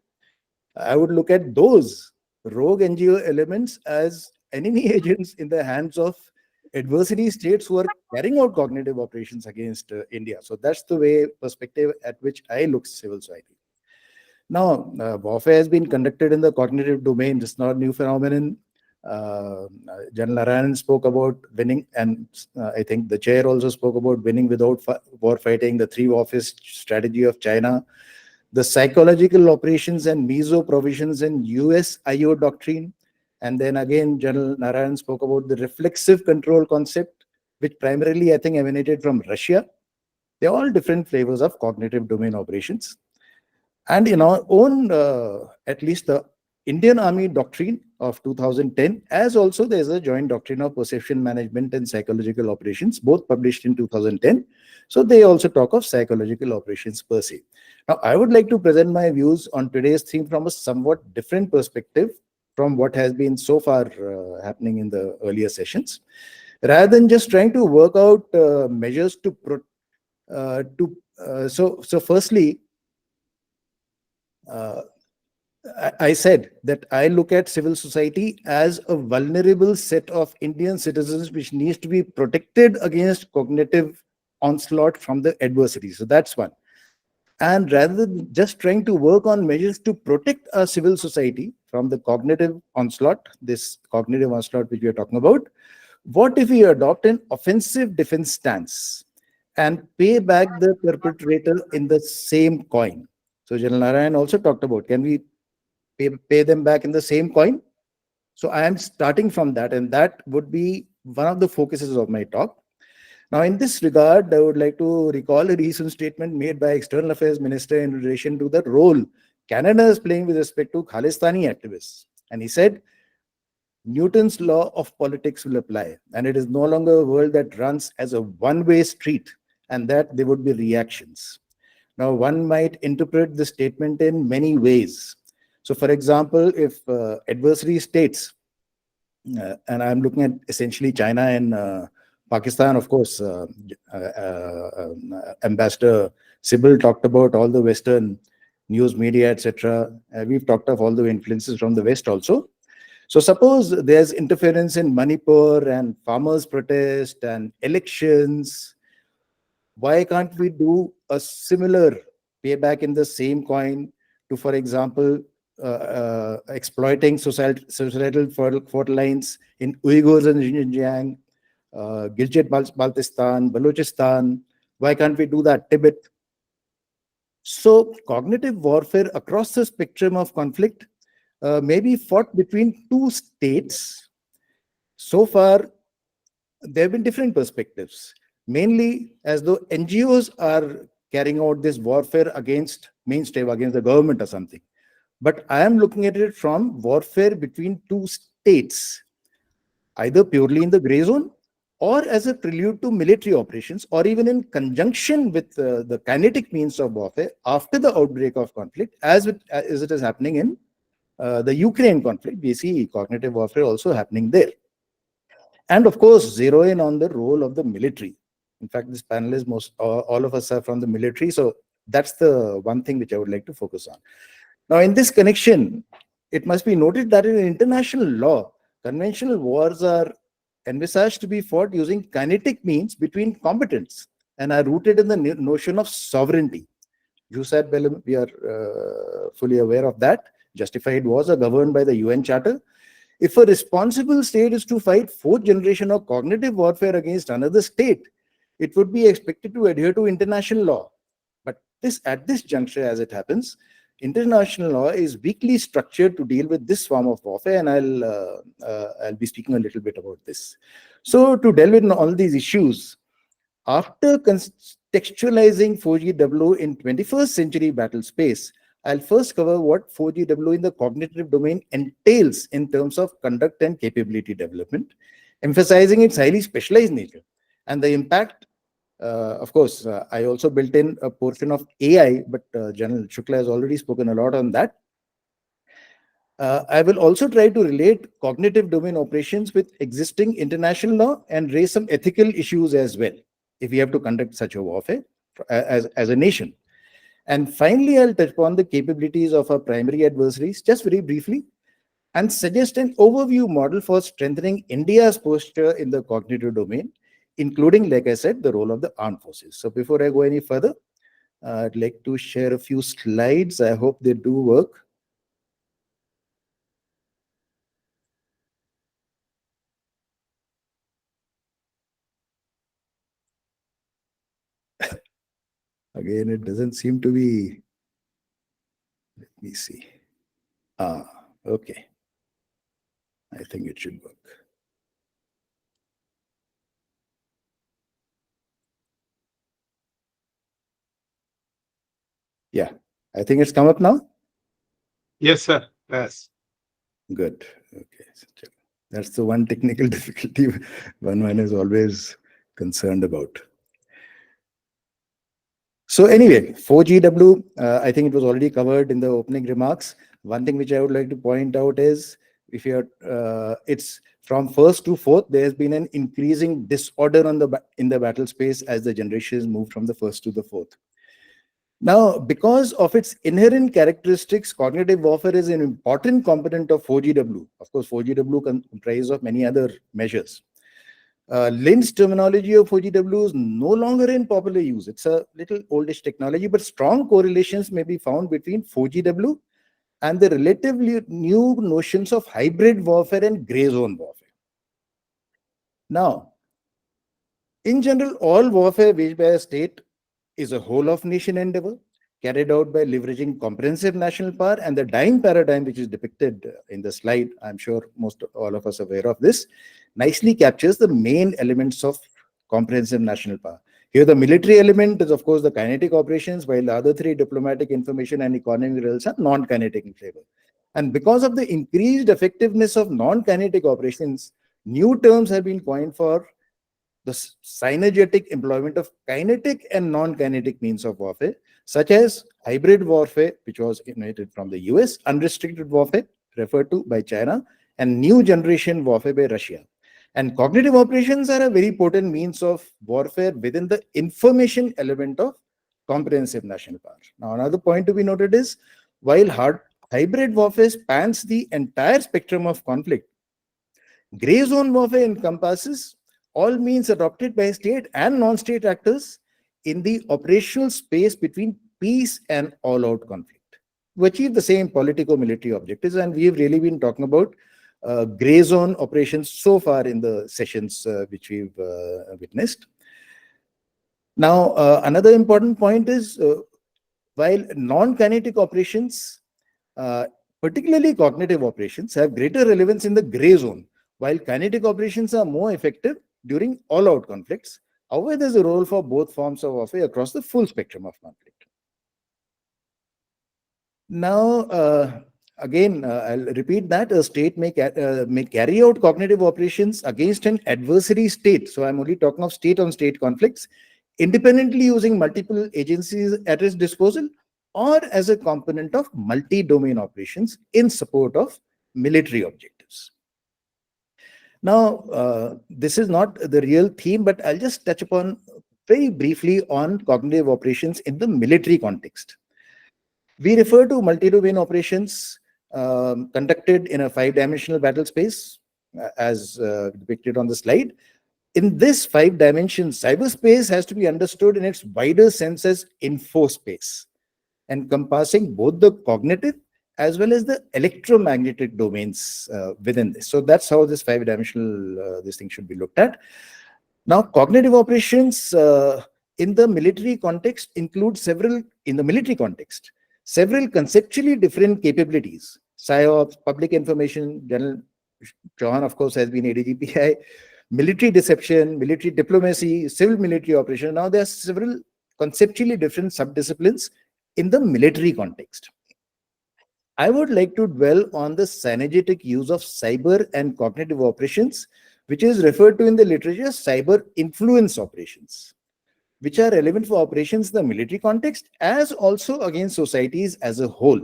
I would look at those rogue NGO elements as enemy agents in the hands of adversary states who are carrying out cognitive operations against India. So that's the way perspective at which I look at civil society. Now, warfare has been conducted in the cognitive domain. It's not a new phenomenon. General Narayanan spoke about winning, and I think the chair also spoke about winning without war fighting, the three warfare strategy of China, the psychological operations and meso provisions in US IO doctrine. And then again, General Narayanan spoke about the reflexive control concept, which primarily I think emanated from Russia. They're all different flavors of cognitive domain operations. And in our own, at least the Indian Army Doctrine of 2010, as also there's a Joint Doctrine of Perception Management and Psychological Operations, both published in 2010. So they also talk of psychological operations per se. Now, I would like to present my views on today's theme from a somewhat different perspective from what has been so far happening in the earlier sessions. Rather than just trying to work out measures so firstly, uh, I said that I look at civil society as a vulnerable set of Indian citizens which needs to be protected against cognitive onslaught from the adversary. So that's one. And rather than just trying to work on measures to protect our civil society from the cognitive onslaught, this cognitive onslaught which we are talking about, what if we adopt an offensive defense stance and pay back the perpetrator in the same coin? So General Narayan also talked about, can we pay them back in the same coin? So I am starting from that, and that would be one of the focuses of my talk. Now, in this regard, I would like to recall a recent statement made by External Affairs Minister in relation to the role Canada is playing with respect to Khalistani activists. And he said, Newton's law of politics will apply, and it is no longer a world that runs as a one-way street, and that there would be reactions. Now, one might interpret this statement in many ways. So, for example, if adversary states, and I'm looking at essentially China and Pakistan, of course, Ambassador Sybil talked about all the Western news media, etc. We've talked of all the influences from the West also. So suppose there's interference in Manipur and farmers' protest and elections. Why can't we do a similar payback in the same coin to, for example, exploiting societal fault lines in Uyghurs and Xinjiang, Gilgit-Baltistan, Balochistan? Why can't we do that? Tibet. So cognitive warfare across the spectrum of conflict may be fought between two states. So far, there have been different perspectives, mainly as though NGOs are carrying out this warfare against mainstream, against the government or something. But I am looking at it from warfare between two states, either purely in the gray zone or as a prelude to military operations, or even in conjunction with the kinetic means of warfare after the outbreak of conflict, as it is happening in the Ukraine conflict. We see cognitive warfare also happening there. And of course, zero in on the role of the military. In fact, this panel is all of us are from the military. So that's the one thing which I would like to focus on. Now, in this connection, it must be noted that in international law, conventional wars are envisaged to be fought using kinetic means between combatants and are rooted in the notion of sovereignty. Jus ad bellum, we are fully aware of that. Justified wars are governed by the UN Charter. If a responsible state is to fight fourth generation of cognitive warfare against another state, it would be expected to adhere to international law. But at this juncture, as it happens, international law is weakly structured to deal with this form of warfare, and I'll be speaking a little bit about this. So to delve in all these issues, after contextualizing 4GW in 21st century battle space, I'll first cover what 4GW in the cognitive domain entails in terms of conduct and capability development, emphasizing its highly specialized nature and the impact. Of course, I also built in a portion of AI, but General Shukla has already spoken a lot on that. I will also try to relate cognitive domain operations with existing international law and raise some ethical issues as well, if we have to conduct such a warfare as a nation. And finally, I'll touch upon the capabilities of our primary adversaries, just very briefly, and suggest an overview model for strengthening India's posture in the cognitive domain, including, like I said, the role of the armed forces. So before I go any further, I'd like to share a few slides. I hope they do work. Again, it doesn't seem to be. Let me see. Okay. I think it should work. Yeah, I think it's come up now. Yes, sir. Yes. Good. Okay. That's the one technical difficulty one is always concerned about. So anyway, 4GW, I think it was already covered in the opening remarks. One thing which I would like to point out is, if you're, it's from first to fourth, there has been an increasing disorder in the battle space as the generations move from the first to the fourth. Now, because of its inherent characteristics, cognitive warfare is an important component of 4GW. Of course, 4GW comprises of many other measures. Lynch's terminology of 4GW is no longer in popular use. It's a little oldish technology, but strong correlations may be found between 4GW and the relatively new notions of hybrid warfare and gray zone warfare. Now, in general, all warfare waged by a state is a whole of nation endeavor carried out by leveraging comprehensive national power, and the dying paradigm, which is depicted in the slide, I'm sure all of us are aware of this, nicely captures the main elements of comprehensive national power. Here, the military element is, of course, the kinetic operations, while the other three, diplomatic, information, and economic realms, are non-kinetic in flavor. And because of the increased effectiveness of non-kinetic operations, new terms have been coined for the synergetic employment of kinetic and non-kinetic means of warfare, such as hybrid warfare, which was invented from the US, unrestricted warfare, referred to by China, and new generation warfare by Russia. And cognitive operations are a very potent means of warfare within the information element of comprehensive national power. Now, another point to be noted is, while hybrid warfare spans the entire spectrum of conflict, gray zone warfare encompasses all means adopted by state and non-state actors in the operational space between peace and all-out conflict to achieve the same politico-military objectives. And we've really been talking about gray zone operations so far in the sessions which we've witnessed. Now, another important point is, while non-kinetic operations, particularly cognitive operations, have greater relevance in the gray zone, while kinetic operations are more effective during all-out conflicts. However, there's a role for both forms of warfare across the full spectrum of conflict. Now, again, I'll repeat that a state may carry out cognitive operations against an adversary state. So I'm only talking of state-on-state conflicts, independently using multiple agencies at its disposal, or as a component of multi-domain operations in support of military objectives. Now, this is not the real theme, but I'll just touch upon very briefly on cognitive operations in the military context. We refer to multi-domain operations conducted in a 5-dimensional battle space, as depicted on the slide. In this 5 dimensions, cyberspace has to be understood in its wider sense as info space, encompassing both the cognitive as well as the electromagnetic domains within this. So that's how this 5-dimensional this thing should be looked at. Now, cognitive operations in the military context include several conceptually different capabilities. Psy-Ops, public information, General Chauhan, of course, has been ADGPI, military deception, military diplomacy, civil military operation. Now, there are several conceptually different subdisciplines in the military context. I would like to dwell on the synergetic use of cyber and cognitive operations, which is referred to in the literature as cyber influence operations, which are relevant for operations in the military context as also against societies as a whole,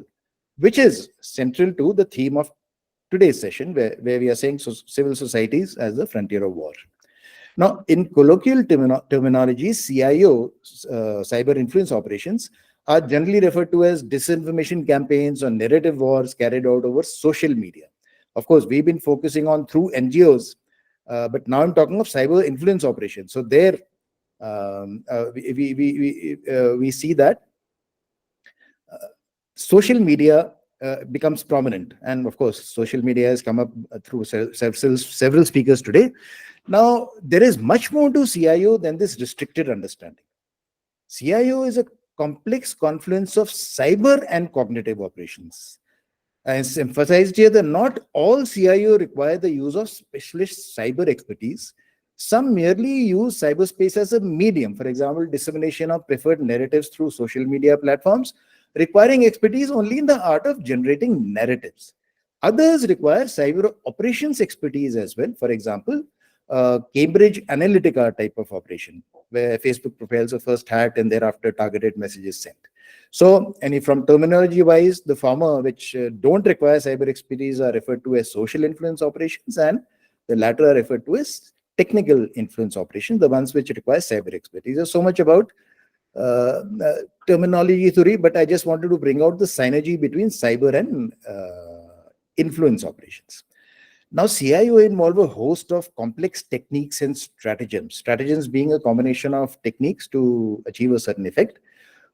which is central to the theme of today's session, where we are saying civil societies as the frontier of war. Now, in colloquial terminology, CIO, cyber influence operations, are generally referred to as disinformation campaigns or narrative wars carried out over social media. Of course, we've been focusing on through NGOs, but now I'm talking of cyber influence operations. So there, we see that social media becomes prominent, and of course, social media has come up through several speakers today. Now, there is much more to CIO than this restricted understanding. CIO is a complex confluence of cyber and cognitive operations. As emphasized here, that not all CIO require the use of specialist cyber expertise. Some merely use cyberspace as a medium, for example, dissemination of preferred narratives through social media platforms, requiring expertise only in the art of generating narratives. Others require cyber operations expertise as well. For example, Cambridge Analytica type of operation, where Facebook profiles are first hacked and thereafter targeted messages sent. So, and from terminology wise, the former, which don't require cyber expertise, are referred to as social influence operations, and the latter are referred to as technical influence operations, the ones which require cyber expertise. There's so much about terminology theory, but I just wanted to bring out the synergy between cyber and influence operations. Now, CIO involve a host of complex techniques and stratagems. Stratagems being a combination of techniques to achieve a certain effect,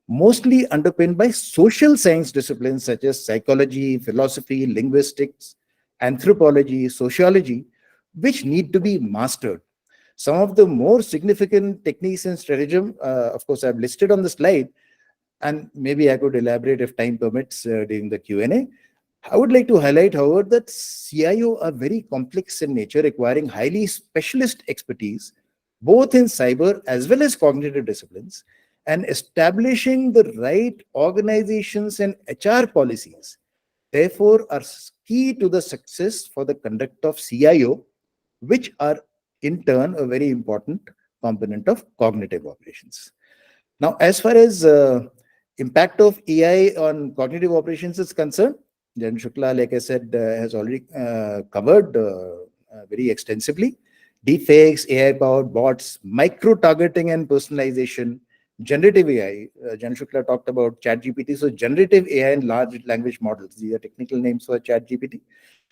mostly underpinned by social science disciplines such as psychology, philosophy, linguistics, anthropology, sociology, which need to be mastered. Some of the more significant techniques and stratagem, of course, I've listed on the slide, and maybe I could elaborate if time permits during the Q&A. I would like to highlight, however, that CIO are very complex in nature, requiring highly specialist expertise, both in cyber as well as cognitive disciplines, and establishing the right organizations and HR policies, therefore, are key to the success for the conduct of CIO, which are in turn a very important component of cognitive operations. Now, as far as impact of AI on cognitive operations is concerned, Jan Shukla, like I said, has already covered very extensively. Deepfakes, AI-powered bots, micro-targeting and personalization, generative AI. Jan Shukla talked about ChatGPT. So generative AI and large language models, these are technical names for ChatGPT.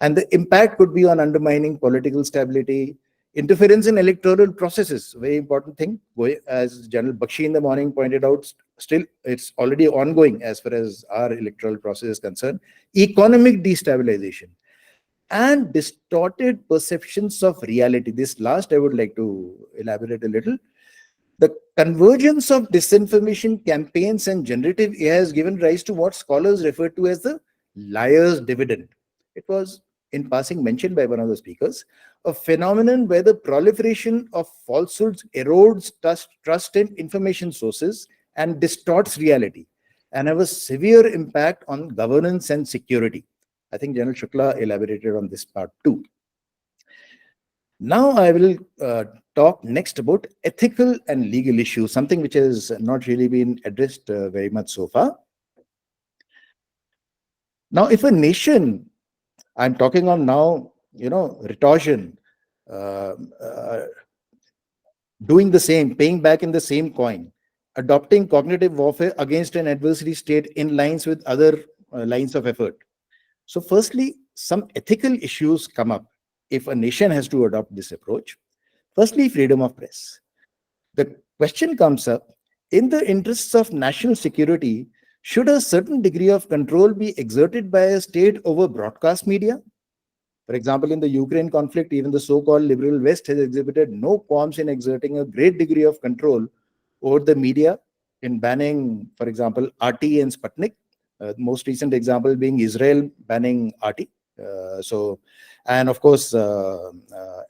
And the impact could be on undermining political stability, interference in electoral processes, very important thing. As General Bakshi in the morning pointed out, still it's already ongoing as far as our electoral process is concerned. Economic destabilization and distorted perceptions of reality. This last I would like to elaborate a little. The convergence of disinformation campaigns and generative AI has given rise to what scholars refer to as the liar's dividend. It was in passing mentioned by one of the speakers, a phenomenon where the proliferation of falsehoods erodes trust in information sources and distorts reality, and have a severe impact on governance and security. I think General Shukla elaborated on this part too. Now I will talk next about ethical and legal issues, something which has not really been addressed very much so far. Now, if a nation, I'm talking on now, retortion, doing the same, paying back in the same coin, adopting cognitive warfare against an adversary state in lines with other lines of effort. So firstly, some ethical issues come up if a nation has to adopt this approach. Firstly, freedom of press. The question comes up, in the interests of national security, should a certain degree of control be exerted by a state over broadcast media? For example, in the Ukraine conflict, even the so-called liberal West has exhibited no qualms in exerting a great degree of control over the media in banning, for example, RT and Sputnik. Most recent example being Israel banning RT. And of course,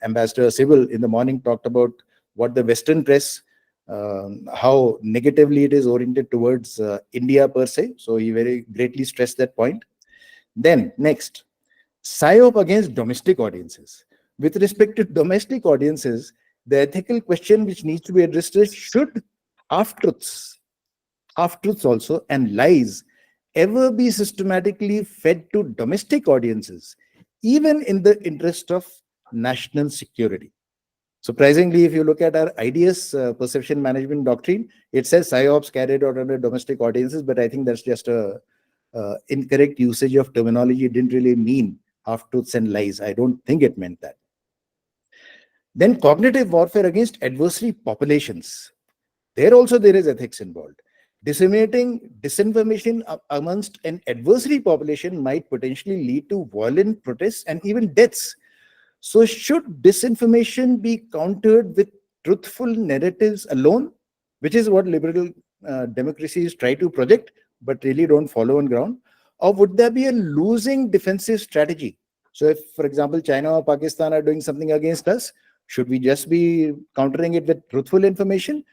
Ambassador Civil in the morning talked about what the Western press, how negatively it is oriented towards India per se. So he very greatly stressed that point. Then next, Psy-Op against domestic audiences. With respect to domestic audiences, the ethical question which needs to be addressed is, should half-truths also and lies ever be systematically fed to domestic audiences, even in the interest of national security? Surprisingly, if you look at our IDS perception management doctrine, it says Psy-Ops carried out under domestic audiences, but I think that's just a incorrect usage of terminology. It didn't really mean half-truths and lies. I don't think it meant that. Then cognitive warfare against adversary populations. There also there is ethics involved. Disseminating disinformation amongst an adversary population might potentially lead to violent protests and even deaths. So should disinformation be countered with truthful narratives alone, which is what liberal democracies try to project, but really don't follow on ground? Or would there be a losing defensive strategy? So if, for example, China or Pakistan are doing something against us, should we just be countering it with truthful information?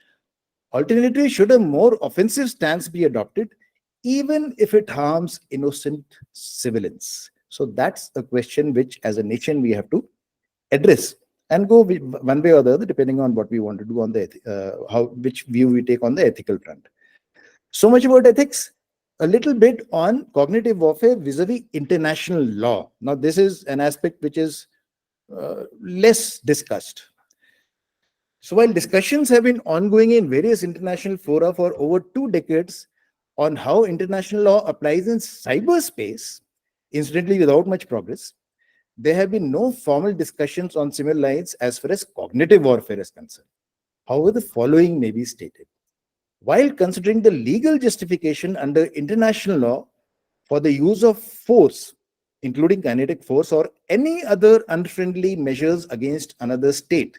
Alternatively, should a more offensive stance be adopted, even if it harms innocent civilians? So that's a question which, as a nation, we have to address and go one way or the other, depending on what we want to do on the how which view we take on the ethical front. So much about ethics. A little bit on cognitive warfare vis-a-vis international law. Now, this is an aspect which is less discussed. So while discussions have been ongoing in various international fora for over 2 decades on how international law applies in cyberspace, incidentally without much progress, there have been no formal discussions on similar lines as far as cognitive warfare is concerned. However, the following may be stated. While considering the legal justification under international law for the use of force, including kinetic force or any other unfriendly measures against another state,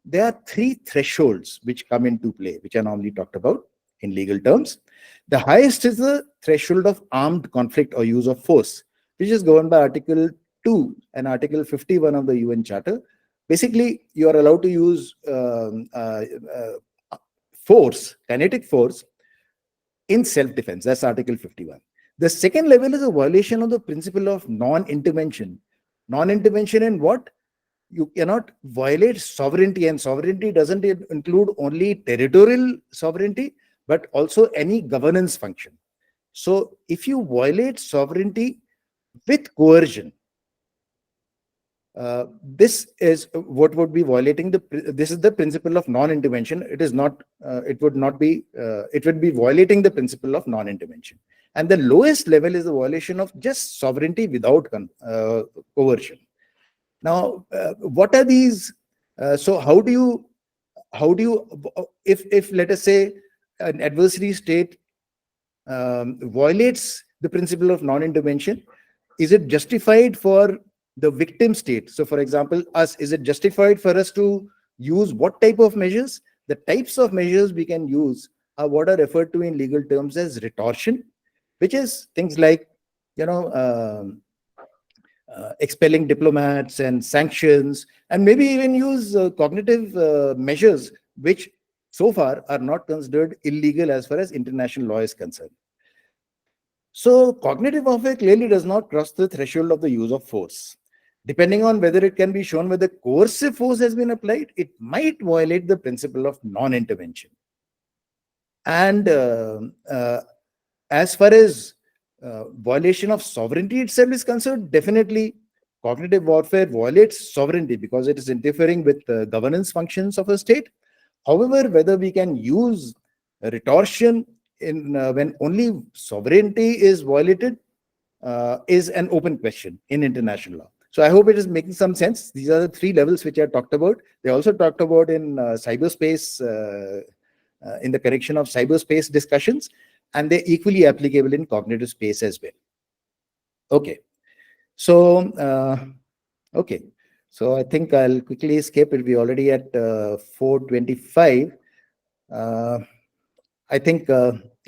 there are 3 thresholds which come into play, which are normally talked about in legal terms. The highest is the threshold of armed conflict or use of force, which is governed by Article 2 and Article 51 of the UN Charter. Basically, you are allowed to use force, kinetic force, in self-defense. That's Article 51. The second level is a violation of the principle of non-intervention. Non-intervention in what? You cannot violate sovereignty, and sovereignty doesn't include only territorial sovereignty, but also any governance function. So if you violate sovereignty with coercion, this is what would be violating this is the principle of non-intervention. It is not, it would be violating the principle of non-intervention. And the lowest level is the violation of just sovereignty without coercion. Now, what are these? So how do you, if let us say an adversary state violates the principle of non-intervention, is it justified for the victim state? So for example, is it justified for us to use what type of measures? The types of measures we can use are what are referred to in legal terms as retortion, which is things like, expelling diplomats and sanctions, and maybe even use cognitive measures, which so far are not considered illegal as far as international law is concerned. So cognitive warfare clearly does not cross the threshold of the use of force. Depending on whether it can be shown whether coercive force has been applied, it might violate the principle of non-intervention. And as far as violation of sovereignty itself is concerned, definitely cognitive warfare violates sovereignty because it is interfering with the governance functions of a state. However, whether we can use retortion in when only sovereignty is violated is an open question in international law. So I hope it is making some sense. These are the 3 levels which I talked about. They also talked about in cyberspace, in the correction of cyberspace discussions, and they're equally applicable in cognitive space as well. Okay. So, So I think I'll quickly skip it. We're already at 4:25. I think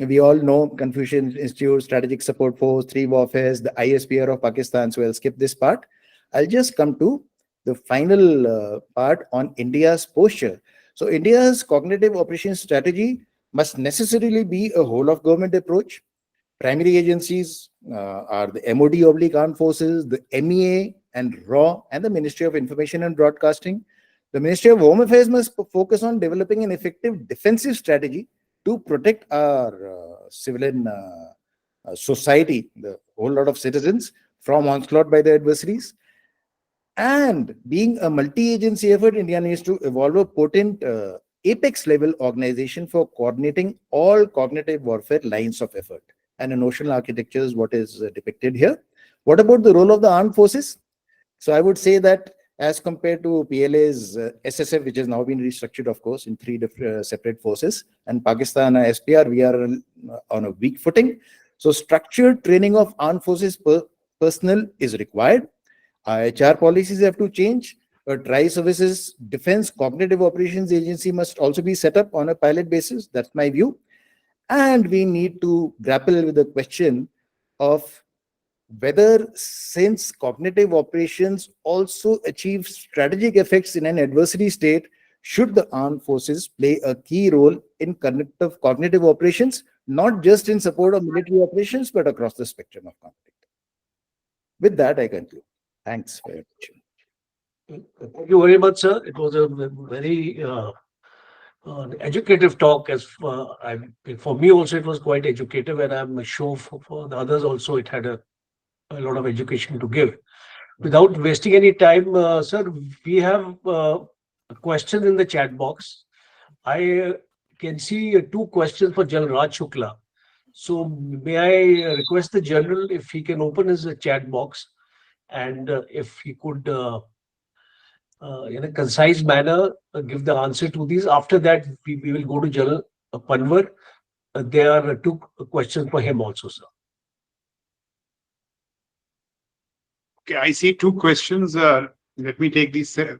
we all know Confucian Institute, Strategic Support Force, 3 warfares, the ISPR of Pakistan. So I'll skip this part. I'll just come to the final part on India's posture. So India's cognitive operations strategy must necessarily be a whole of government approach. Primary agencies are the MOD/Armed Forces, the MEA and RAW, and the Ministry of Information and Broadcasting. The Ministry of Home Affairs must focus on developing an effective defensive strategy to protect our civilian society, the whole lot of citizens, from onslaught by the adversaries. And being a multi-agency effort, India needs to evolve a potent apex-level organization for coordinating all cognitive warfare lines of effort. And a notional architecture is what is depicted here. What about the role of the armed forces? So I would say that as compared to PLA's SSF, which has now been restructured, of course, in 3 different separate forces, and Pakistan SPR, we are on a weak footing. So structured training of armed forces personnel is required. HR policies have to change. A Tri-Services Defense Cognitive Operations Agency must also be set up on a pilot basis. That's my view. And we need to grapple with the question of whether, since cognitive operations also achieve strategic effects in an adversary state, should the armed forces play a key role in cognitive operations, not just in support of military operations, but across the spectrum of conflict. With that, I conclude. Thanks for your attention. Thank you very much, sir. It was a very educative talk. For me also, it was quite educative, and I'm sure for the others also, it had a lot of education to give. Without wasting any time, sir, we have a question in the chat box. I can see two questions for General Raj Shukla. So may I request the General if he can open his chat box, and if he could, in a concise manner, give the answer to these. After that, we will go to General Panwar. There are two questions for him also, sir. Okay, I see two questions. Let me take the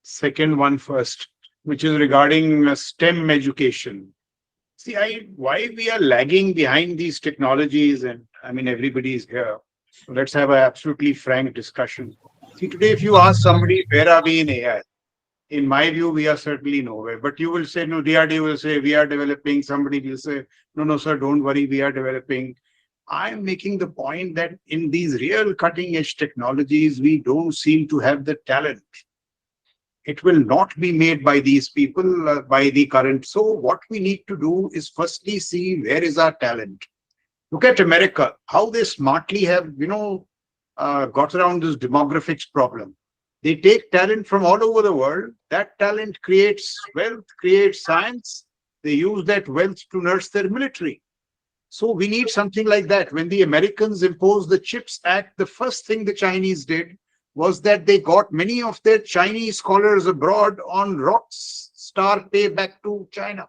second one first, which is regarding STEM education. See, why we are lagging behind these technologies, and I mean, everybody is here. So let's have an absolutely frank discussion. See, today, if you ask somebody, where are we in AI? In my view, we are certainly nowhere. But you will say, no, DRD will say, we are developing. Somebody will say, no, sir, don't worry, we are developing. I'm making the point that in these real cutting edge technologies, we don't seem to have the talent. It will not be made by these people, by the current. So what we need to do is firstly see where is our talent. Look at America, how they smartly have, got around this demographics problem. They take talent from all over the world. That talent creates wealth, creates science. They use that wealth to nurse their military. So we need something like that. When the Americans imposed the CHIPS Act, the first thing the Chinese did was that they got many of their Chinese scholars abroad on rock star pay back to China.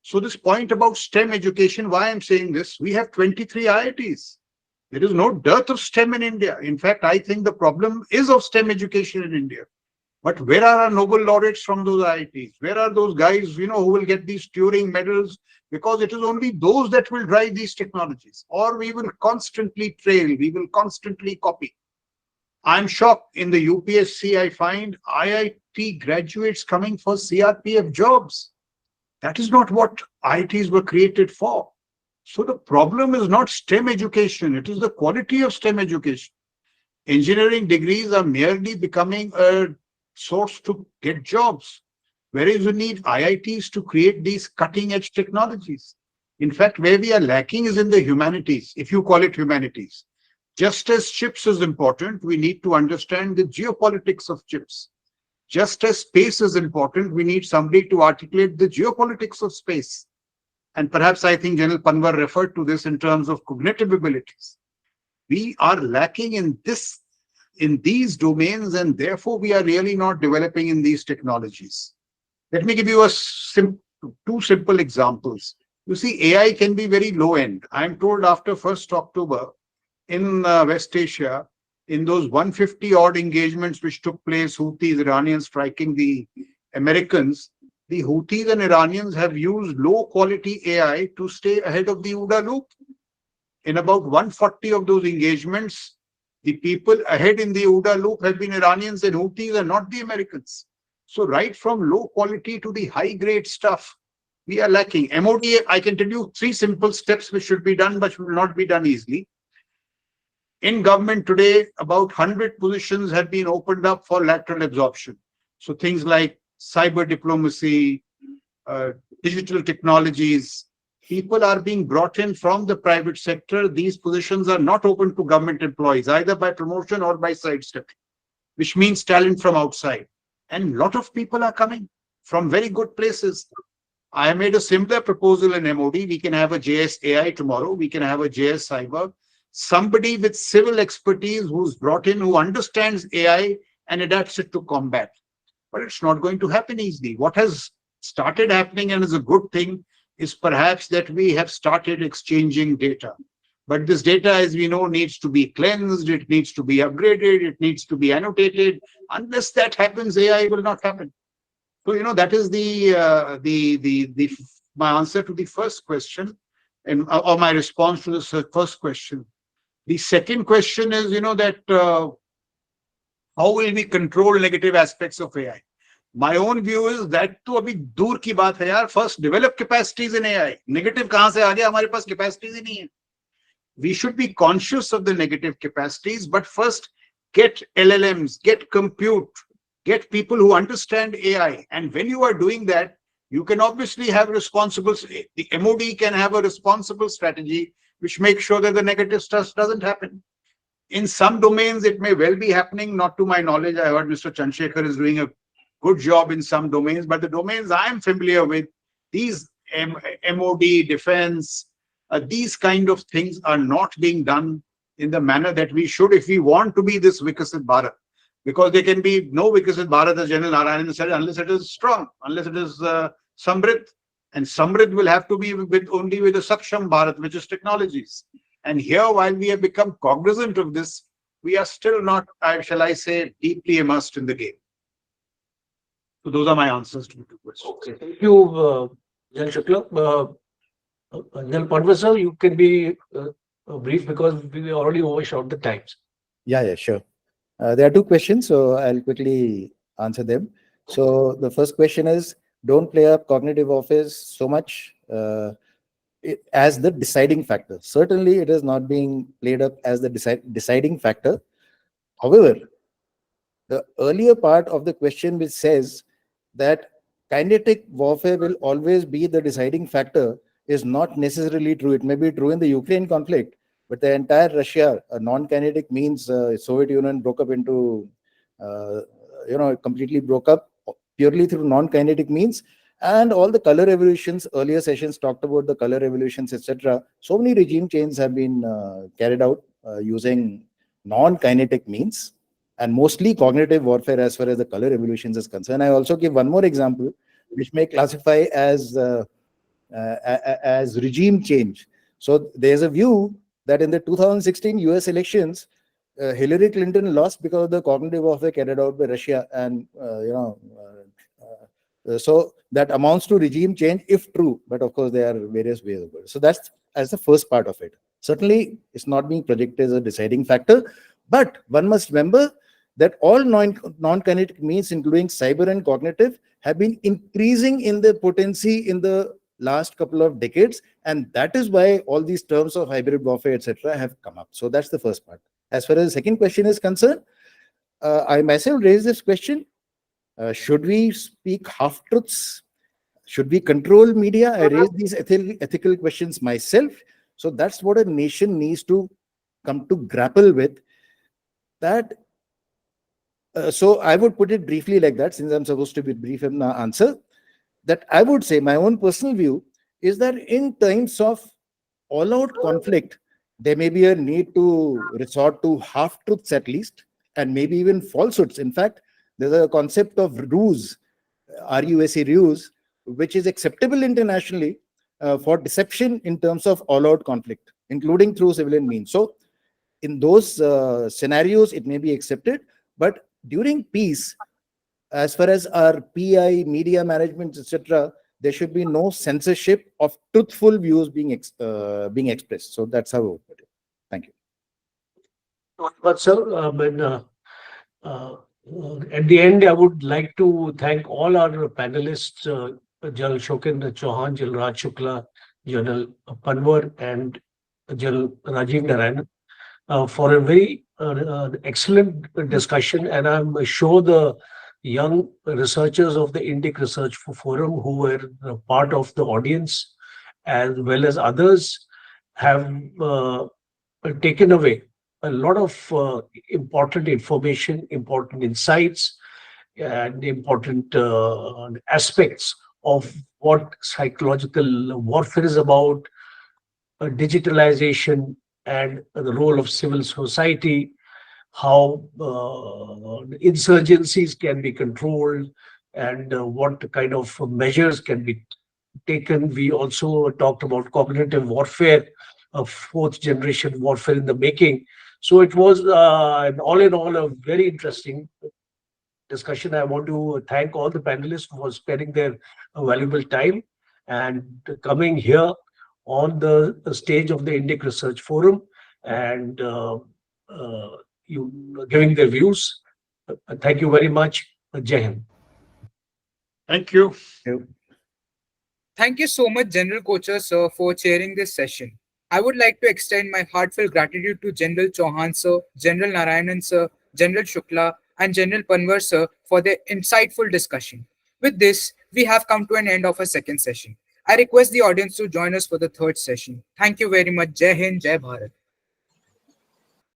So this point about STEM education, why I'm saying this, we have 23 IITs. There is no dearth of STEM in India. In fact, I think the problem is of STEM education in India. But where are our Nobel laureates from those IITs? Where are those guys, who will get these Turing medals? Because it is only those that will drive these technologies. Or we will constantly trail, we will constantly copy. I'm shocked. In the UPSC, I find IIT graduates coming for CRPF jobs. That is not what IITs were created for. So the problem is not STEM education, it is the quality of STEM education. Engineering degrees are merely becoming a source to get jobs, whereas we need IITs to create these cutting-edge technologies. In fact, where we are lacking is in the humanities, if you call it humanities. Just as chips is important, we need to understand the geopolitics of chips. Just as space is important, we need somebody to articulate the geopolitics of space. And perhaps I think General Panwar referred to this in terms of cognitive abilities. We are lacking in these domains, and therefore we are really not developing in these technologies. Let me give you two simple examples. You see, AI can be very low end. I'm told after 1st October in West Asia, in those 150 odd engagements which took place, Houthis, Iranians striking the Americans, the Houthis and Iranians have used low quality AI to stay ahead of the OODA loop. In about 140 of those engagements, the people ahead in the OODA loop have been Iranians and Houthis and not the Americans. So right from low quality to the high grade stuff, we are lacking. MOD, I can tell you 3 simple steps which should be done, but will not be done easily. In government today, about 100 positions have been opened up for lateral absorption. So things like cyber diplomacy, digital technologies, people are being brought in from the private sector. These positions are not open to government employees, either by promotion or by sidestepping, which means talent from outside. And a lot of people are coming from very good places. I made a similar proposal in MOD. We can have a JS AI tomorrow. We can have a JS Cyber. Somebody with civil expertise who's brought in, who understands AI and adapts it to combat. But it's not going to happen easily. What has started happening, and is a good thing, is perhaps that we have started exchanging data. But this data, as we know, needs to be cleansed, it needs to be upgraded, it needs to be annotated. Unless that happens, AI will not happen. So, that is my answer to the first question, or my response to the first question. The second question is, that how will we control negative aspects of AI? My own view is that to abhi dur ki baat hai yaar. First, develop capacities in AI. Negative kahan se aa gaya? Hamare paas capacities hi nahi hai. we should be conscious of the negative capacities, but first get LLMs, get compute, get people who understand AI. And when you are doing that, you can obviously have responsible, the MOD can have a responsible strategy which makes sure that the negative stuff doesn't happen. In some domains, it may well be happening, not to my knowledge. I heard Mr. Chandrasekhar is doing a good job in some domains, but the domains I'm familiar with, these MOD, defense, these kind of things are not being done in the manner that we should if we want to be this Vikasit Bharat. Because there can be no Vikasit Bharat, as General Narayanan said, unless it is strong, unless it is Samrit. And Samrit will have to be only with a Saksham Bharat, which is technologies. And here, while we have become cognizant of this, we are still not, shall I say, deeply immersed in the game. So those are my answers to the two questions. Okay, thank you, General Shukla. General Panwar sir, you can be brief because we already overshot the times. Yeah, sure. There are two questions, so I'll quickly answer them. So the first question is, don't play up cognitive office so much as the deciding factor. Certainly, it is not being played up as the deciding factor. However, the earlier part of the question which says that kinetic warfare will always be the deciding factor is not necessarily true. It may be true in the Ukraine conflict, but the entire Russia, non-kinetic means Soviet Union broke up into, completely broke up purely through non-kinetic means. And all the color revolutions, earlier sessions talked about the color revolutions, etc. So many regime changes have been carried out using non-kinetic means, and mostly cognitive warfare as far as the color revolutions is concerned. I also give one more example, which may classify as regime change. So there's a view that in the 2016 US elections, Hillary Clinton lost because of the cognitive warfare carried out by Russia, and so that amounts to regime change if true, but of course there are various ways of it. So that's as the first part of it. Certainly it's not being projected as a deciding factor, but one must remember that all non-kinetic means, including cyber and cognitive, have been increasing in their potency in the last couple of decades, and that is why all these terms of hybrid warfare, etc., have come up. So that's the first part. As far as the second question is concerned, I myself raised this question. Should we speak half-truths? Should we control media? I raised these ethical questions myself. So that's what a nation needs to come to grapple with. That. So I would put it briefly like that, since I'm supposed to be brief in the answer, that I would say my own personal view is that in times of all-out conflict, there may be a need to resort to half-truths at least, and maybe even falsehoods. In fact, there's a concept of ruse, RUSE, ruse, which is acceptable internationally for deception in terms of all-out conflict, including through civilian means. So in those scenarios, it may be accepted, but during peace, as far as our PI, media management, etc., there should be no censorship of truthful views being expressed. So that's how I would put it. Thank you. But sir, at the end, I would like to thank all our panelists, General Shokin, Chauhan, General Raj Shukla, General Panwar, and General Rajiv Narayanan for a very excellent discussion. And I'm sure the young researchers of the Indic Research Forum who were part of the audience, as well as others, have taken away a lot of important information, important insights, and important aspects of what psychological warfare is about, digitalization, and the role of civil society, how insurgencies can be controlled, and what kind of measures can be taken. We also talked about cognitive warfare, fourth generation warfare in the making. So it was, all in all, a very interesting discussion. I want to thank all the panelists for spending their valuable time and coming here on the stage of the Indic Research Forum and you giving their views. Thank you very much. Jai Hind. Thank you. Thank you so much, General Kochhar, sir, for chairing this session. I would like to extend my heartfelt gratitude to General Chauhan sir, General Narayanan sir, General Shukla, and General Panwar sir for their insightful discussion. With this, we have come to an end of our second session. I request the audience to join us for the third session. Thank you very much. Jai Hind, Jai Bharat.